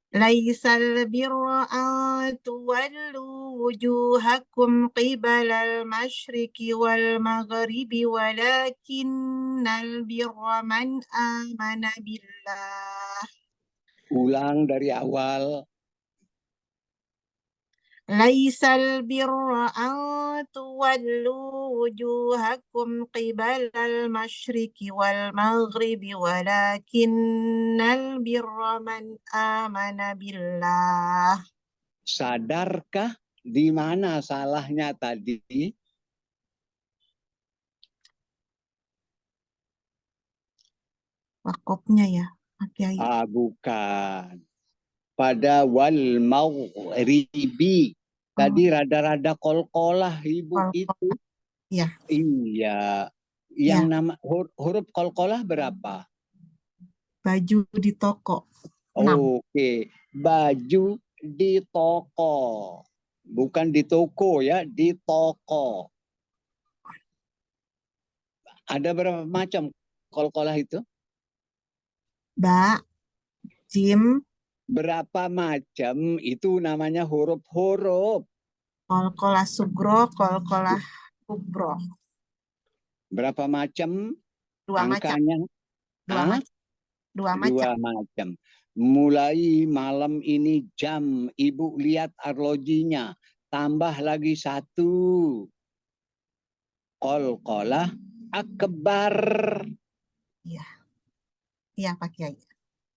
ليس البر أن تولوا وجوهكم قبل المشرق والمغرب ولكن البر من آمن بالله. Ulang dari awal. ليس البر أن تولوا وجوهكم قبل المشرق والمغرب ولكن البر من آمن بالله. Sadarkah di mana salahnya tadi? Wakufnya ya, Pak Kiai. Bukan. Pada wal maghribi. Tadi rada-rada kolkolah Ibu itu. Iya. Iya. Yang nama huruf kolkolah berapa? Baju di toko. 6. Oke. Baju di toko. Bukan di toko ya, di toko. Ada berapa macam kolkolah itu? Ba, jim. Berapa macam itu namanya huruf-huruf. Kolkolah sugro, kolkolah kubro. Berapa macam? 2 macam. Angkanya? 2 2 macam. Mulai malam ini jam, Ibu lihat arlojinya. Tambah lagi 1. Kolkolah akbar. Iya. Iya Pak Kiai.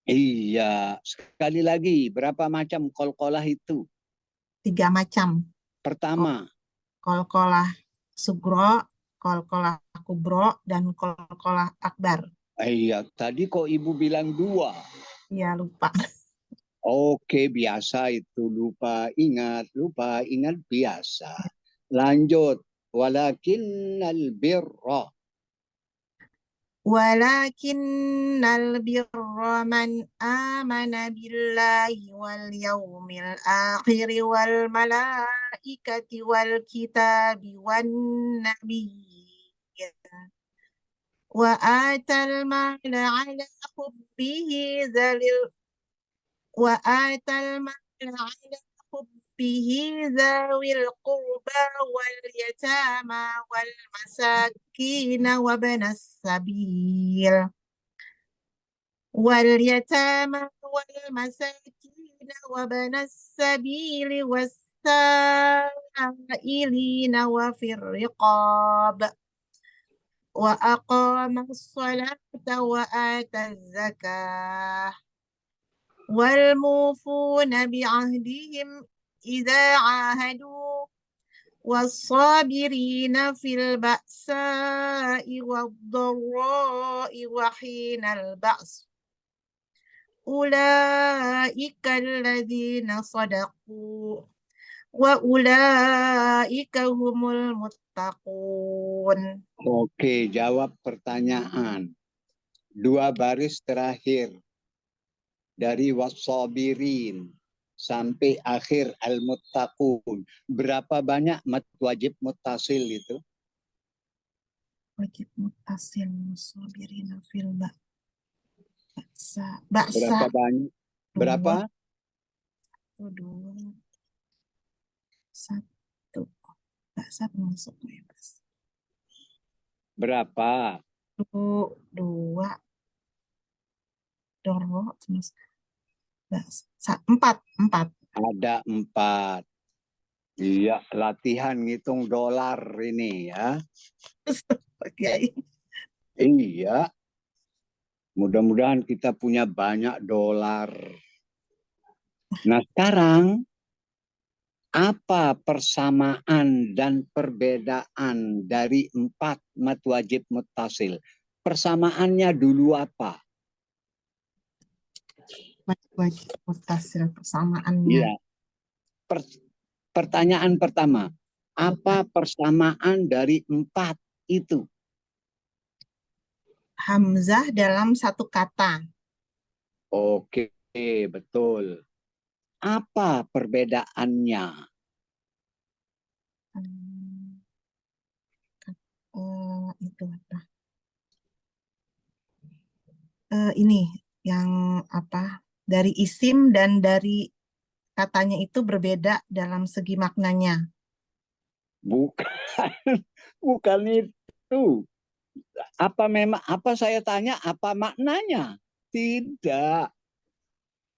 Iya. Sekali lagi, berapa macam kolkolah itu? 3 macam. Pertama. Kolkolah sugro, kolkolah kubro, dan kolkolah akbar. Iya, tadi kok Ibu bilang 2? Iya, lupa. Oke, biasa itu lupa ingat biasa. Lanjut. Walakinnal birra. Walakinnal birra man amana billahi wal yawmil akhir wal malaikati wal kitabi wan nabiyyin wa atal mala ala hubbihi ذوي القربى واليتامى والمساكين وابن السبيل والسائلين وفي الرقاب وأقام الصلاة وآتى الزكاة والموفون بعهدهم إذا عاهدوا والصابرين في البأساء والضراء وحين البأس أولئك الذين صدقوا وأولئك هم المتقون. Oke, jawab pertanyaan. 2 baris terakhir dari wassabirin sampai akhir al-muttaqun. Berapa banyak mat wajib muttasil itu? Wajib muttasil musabirina fil baksa. Berapa banyak? Berapa? 2, 1. Baksa masuk bebas. Berapa? 2. Doro terus baksa. 4. Ada 4. Iya, latihan ngitung dolar ini ya. Kiai. Iya. Mudah-mudahan kita punya banyak dolar. Nah, sekarang apa persamaan dan perbedaan dari 4 mat wajib muttasil? Persamaannya dulu apa? Wajib muttasil persamaannya. Iya. Pertanyaan pertama, apa persamaan dari 4 itu? Hamzah dalam satu kata. Oke, betul. Apa perbedaannya? Itu apa? Ini yang apa? Dari isim dan dari katanya itu berbeda dalam segi maknanya. Bukan itu. Apa saya tanya apa maknanya? Tidak.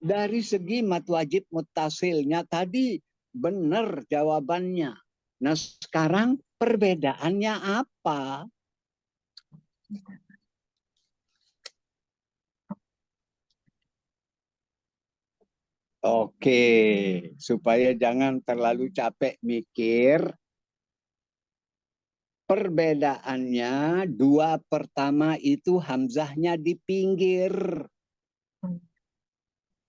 Dari segi mat wajib muttasilnya tadi benar jawabannya. Nah, sekarang perbedaannya apa? Oke, supaya jangan terlalu capek mikir. Perbedaannya 2 pertama itu hamzahnya di pinggir.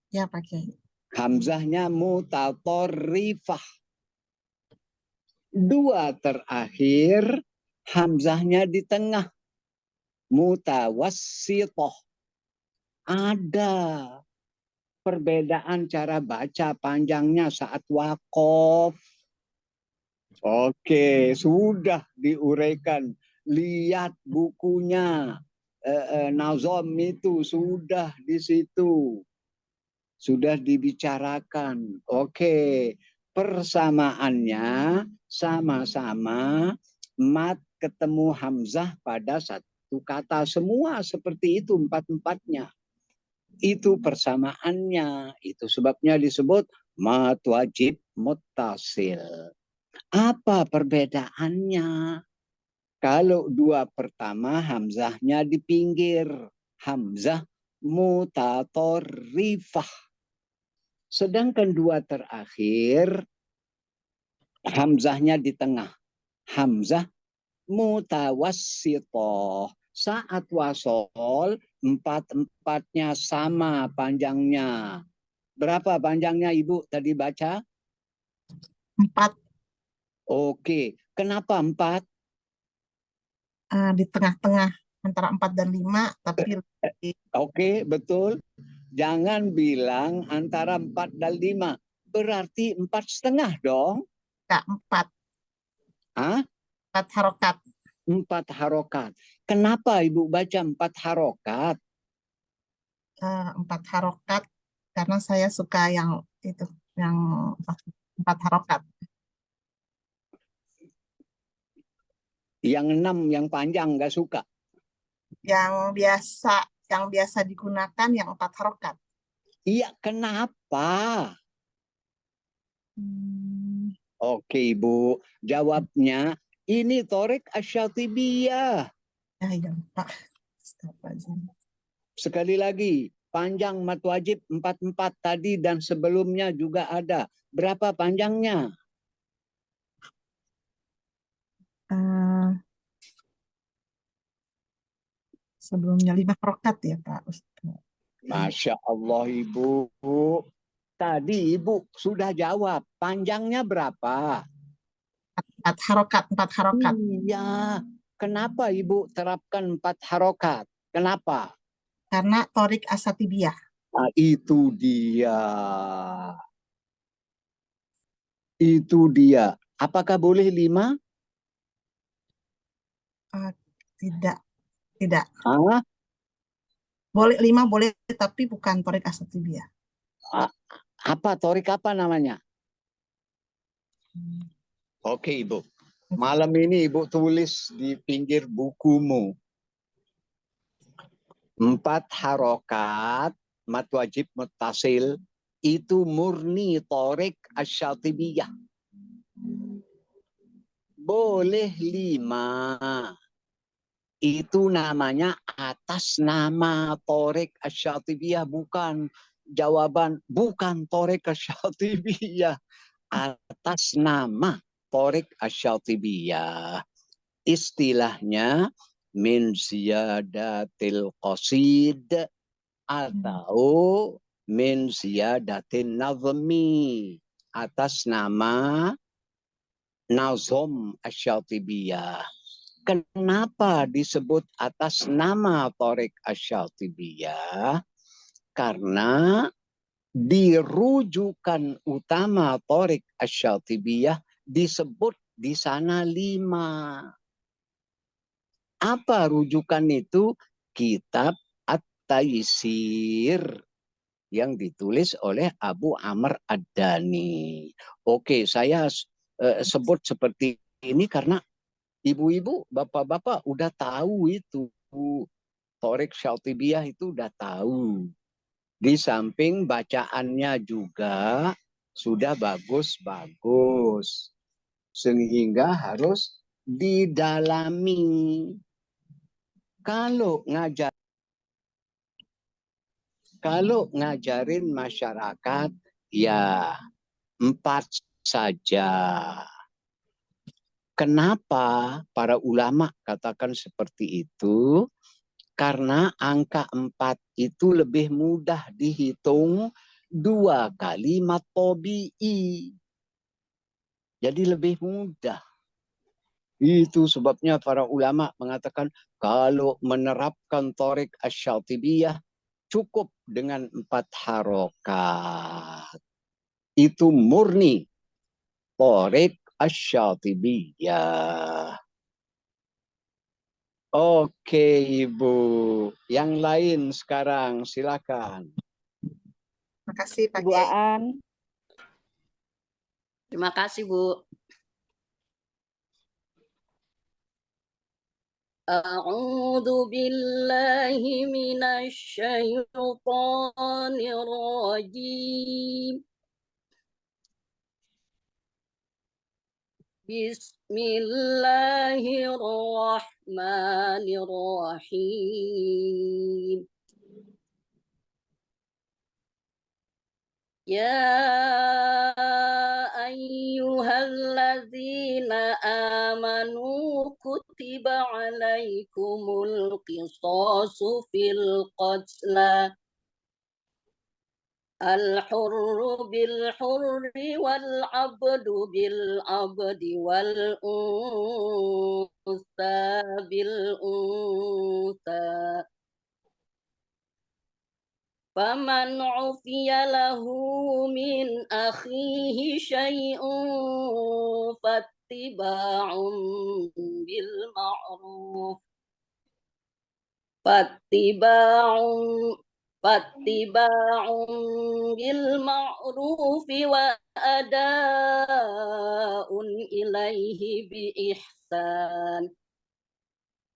Ya, Pak Kiai. Hamzahnya mutatorrifah. 2 terakhir hamzahnya di tengah. Mutawassitoh. Ada perbedaan cara baca panjangnya saat waqaf. Oke, sudah diuraikan. Lihat bukunya. Nazom itu sudah di situ. Sudah dibicarakan. Oke, persamaannya sama-sama mat ketemu hamzah pada satu kata. Semua seperti itu 4-4-nya. Itu persamaannya. Itu sebabnya disebut mat wajib muttasil. Apa perbedaannya? Kalau 2 pertama hamzahnya di pinggir. Hamzah mutatorrifah. Sedangkan 2 terakhir hamzahnya di tengah. Hamzah mutawassitoh. Saat wasol 4-4-nya sama panjangnya. Berapa panjangnya Ibu tadi baca? 4. Oke, kenapa 4? Di tengah-tengah antara 4 dan 5, tapi Oke, betul. Jangan bilang antara 4 dan 5. Berarti 4,5 dong. enggak 4. Hah? 4 harokat. 4 harokat. Kenapa Ibu baca 4 harokat? 4 harokat karena saya suka yang itu, yang 4 harokat. Yang 6 yang panjang nggak suka. Yang biasa digunakan yang 4 harokat. Iya, kenapa? Oke, Ibu. Jawabnya ini Thoriq Asy-Syatibiyah. Ya, Pak. Sekali lagi, panjang mat wajib 4-4 tadi dan sebelumnya juga ada. Berapa panjangnya? sebelumnya 5 harokat ya Pak Ustaz. Masya Allah Ibu. Tadi Ibu sudah jawab. Panjangnya berapa? 4 harokat. Iya. Kenapa Ibu terapkan 4 harokat? Kenapa? Karena torik asatibiyah. Nah, itu dia. Itu dia. Apakah boleh 5? Tidak. Hah? Boleh 5 boleh, tapi bukan torik asatibiyah. Apa torik apa namanya? Oke Ibu. Malam ini Ibu tulis di pinggir bukumu. 4 harokat mad wajib muttasil itu murni torik asyatibiyah. Boleh 5. Itu namanya atas nama torik asyatibiyah, bukan jawaban, bukan torik asyatibiyah. Atas nama torik asyatibiyah. Istilahnya min ziyadatil qasid atau min ziyadatin nazmi, atas nama nazom asyatibiyah. Kenapa disebut atas nama torik asyatibiyah? Karena di rujukan utama torik asyatibiyah disebut di sana 5. Apa rujukan itu? Kitab At-Taisir yang ditulis oleh Abu Amr Ad-Dani. Oke, saya sebut seperti ini karena ibu-ibu, bapak-bapak udah tahu itu. Torik Syatibiyah itu udah tahu. Di samping bacaannya juga sudah bagus-bagus. Sehingga harus didalami. Kalau ngajarin masyarakat, ya 4 saja. Kenapa para ulama katakan seperti itu? Karena angka 4 itu lebih mudah dihitung 2 kalimat tobi'i. Jadi lebih mudah. Itu sebabnya para ulama mengatakan kalau menerapkan torik asyatibiyah cukup dengan 4 harokat. Itu murni torik asyatibiyah. Oke Ibu, yang lain sekarang silakan. Terima kasih Pak Bu Kiai. Aan. Terima kasih Bu. A'udzu billahi minasy syaithanir rajim. Bismillahirrahmanirrahim. Ya ayyuhalladzina amanu kutiba alaikumul qisasu fil qatla al-hurru bil hurri wal abdu bil abdi wal unsa bil unsa. Faman ufiya lahu min akhihi syai'un fattiba'un bil ma'ruf bil ma'rufi wa ada'un ilaihi bi ihsan.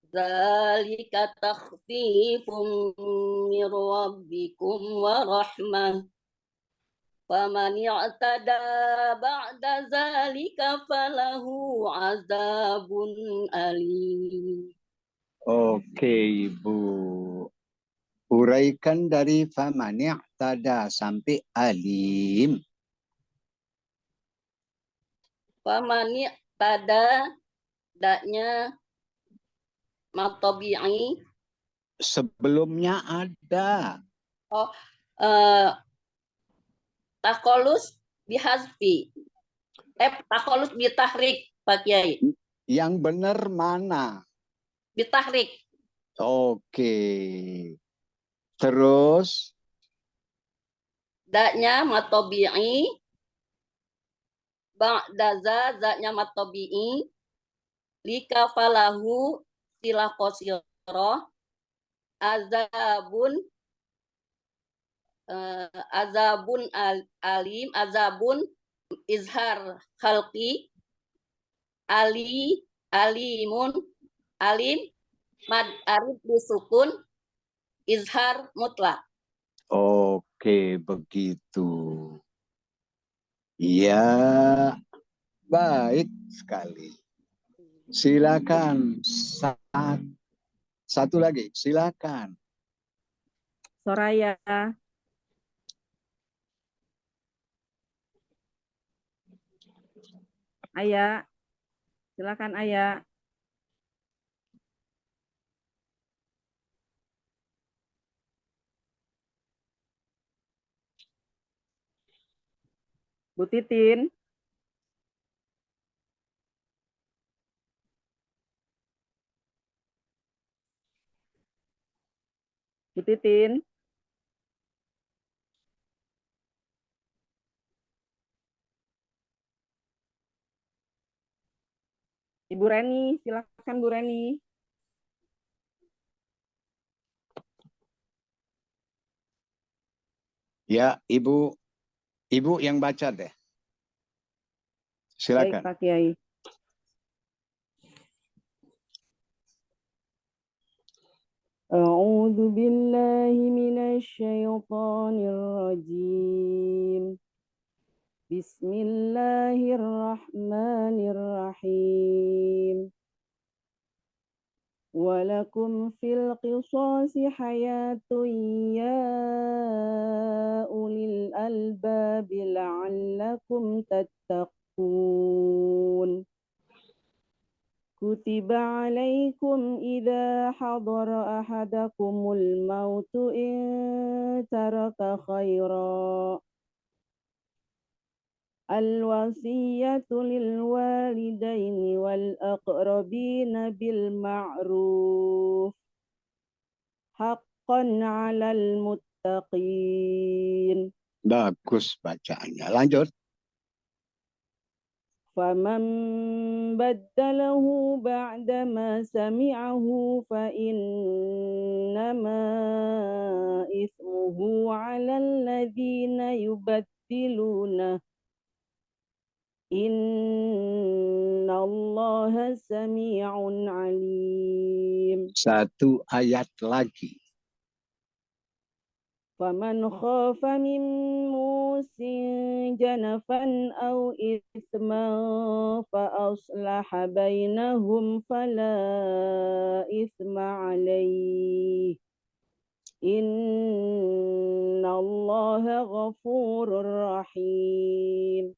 Dzalika takhfifum mir rabbikum wa rahmah. Faman i'tada ba'da dzalika falahu azabun alim. Oke Ibu. Uraikan dari faman i'tada sampai alim. Faman i'tada daknya mad tabi'i. Sebelumnya ada. Oh, takolus bihazfi. Takolus bitahrik, Pak Kiai. Yang benar mana? Bitahrik. Oke. Terus Daknya mad tabi'i. Ba'daza zaknya mad tabi'i. Likafalahu sila qasirah. Azabun azabun alim, azabun izhar khalqi, alimun alim, mad arif disukun, izhar mutlak. oke, begitu. Ya, baik sekali. Silakan. Satu lagi, silakan. Soraya. Ayah. Silakan Ayah. Bu Titin. Bu Titin. Ibu Reni, silakan Bu Reni. Ya, Ibu yang baca deh. Baik Silakan. Pak Kiai. A'udzu billahi minasy syaithanir rajim. Bismillahirrahmanirrahim. Walakum fil qisasi hayatun ya ulil albabi la'allakum tattaqun. Kutiba alaikum idza hadara ahadakumul mautu in taraka khaira al-wasiyatu lil walidaini wal aqrabina bil ma'ruf haqqan 'alal muttaqin. Bagus bacaannya. Lanjut. Faman baddalahu ba'dama sami'ahu fa innama ismuhu 'alal ladzina yubaddiluna innallaha sami'un 'alim. Satu ayat lagi. Faman khafa min musin janafan aw ithman fa aslaha bainahum fala ithma alayhi innallaha ghafurur rahim.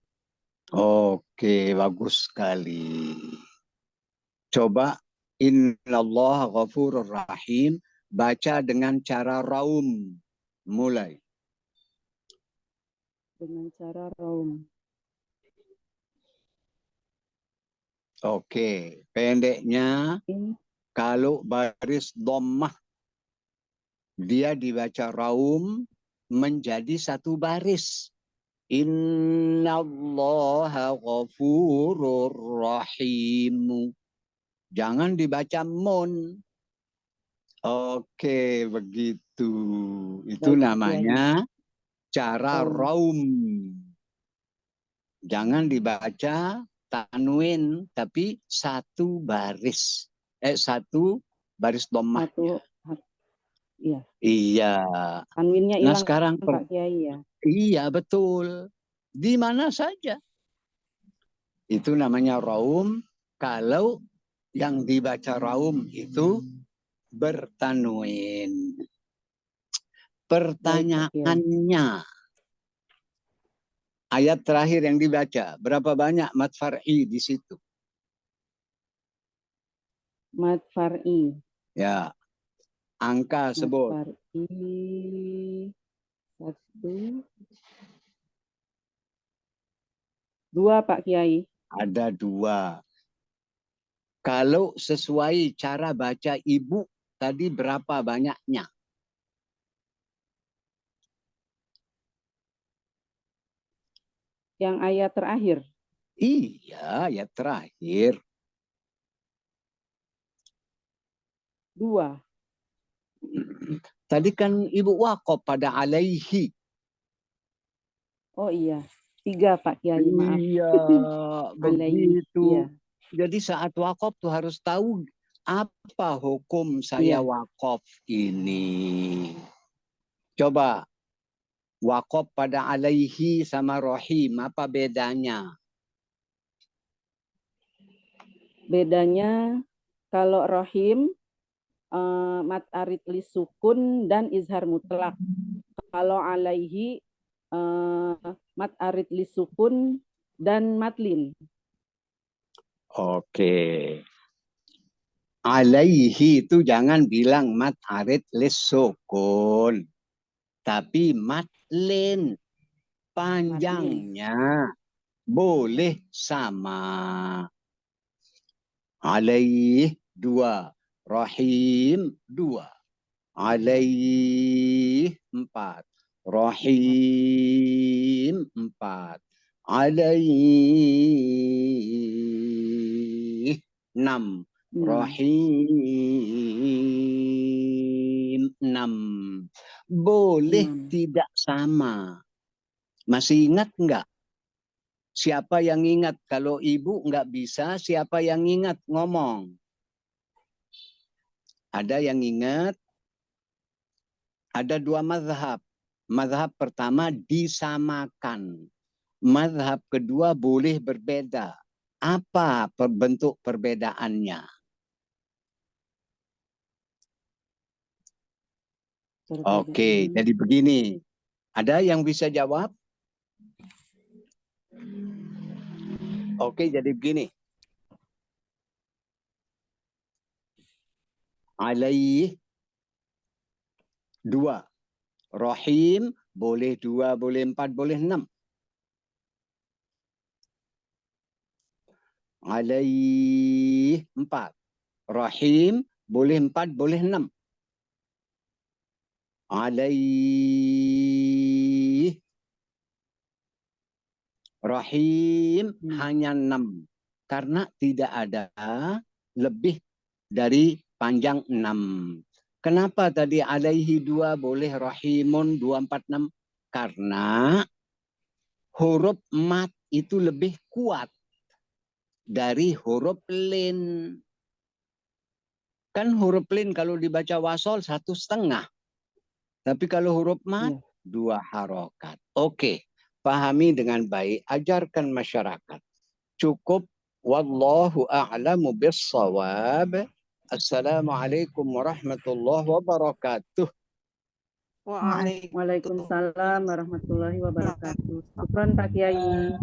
Oke, bagus sekali. Coba innallaha ghafurur rahim, baca dengan cara raum. Mulai. Dengan cara raum. Oke, pendeknya kalau baris dhammah dia dibaca raum menjadi satu baris. Innallaha ghafurur rahim. Jangan dibaca mun. Oke, begitu. Itu Baik, namanya cara raum. raum. Jangan dibaca tanwin, tapi satu baris. Satu baris dhammah. Iya. Iya. Tanwinnya Nah, hilang sekarang Pak Kiai ya. Iya, betul. Di mana saja. Itu namanya raum. Kalau yang dibaca raum itu bertanwin. Pertanyaannya, ayat terakhir yang dibaca, berapa banyak mad far'i di situ? Mad far'i. Ya. Angka Mad sebut. far'i 1, 2 Pak Kiai. Ada 2. Kalau sesuai cara baca ibu tadi berapa banyaknya? Yang ayat terakhir. Iya, ya terakhir. 2. Tadi kan ibu wakaf pada alaihi. Oh iya. 3 Pak Kiai, maaf. Iya, Alaihi. begitu. Iya. Jadi saat wakaf tuh harus tahu apa hukum saya Iya. wakaf ini. Coba wakaf pada alaihi sama rohim, apa bedanya? Bedanya kalau rohim mat arid li sukun dan izhar mutlak. Kalau alaihi mat arid li sukun dan matlin. Oke. Alaihi itu jangan bilang mat arid lis sukun. Tapi matlin. Panjangnya boleh sama. Alaih 2. Rahim 2. Alaih 4. Rahim 4. Alaih 6. Rahim 6. Boleh tidak sama. Masih ingat enggak? Siapa yang ingat? Kalau ibu enggak bisa, siapa yang ingat ngomong? Ada yang ingat? Ada 2 mazhab. Mazhab pertama disamakan. Mazhab kedua boleh berbeda. Apa bentuk perbedaannya? Oke, jadi begini. Ada yang bisa jawab? Oke, jadi begini. Alaih 2. Rahim boleh 2, boleh 4, boleh 6. Alaih 4. Rahim boleh 4, boleh 6. Alaih Rahim hanya 6. Karena tidak ada lebih dari panjang 6. Kenapa tadi alaihi 2 boleh rahimun 2, 4, 6? Karena huruf mat itu lebih kuat dari huruf lin. Kan huruf lin kalau dibaca wasol 1,5. Tapi kalau huruf mat 2 harokat. Oke. Pahami dengan baik, ajarkan masyarakat. Cukup. Wallahu a'lamu bis-shawab. Assalamualaikum warahmatullahi wabarakatuh. Waalaikumsalam warahmatullahi wabarakatuh. Syukran Pak Kiai.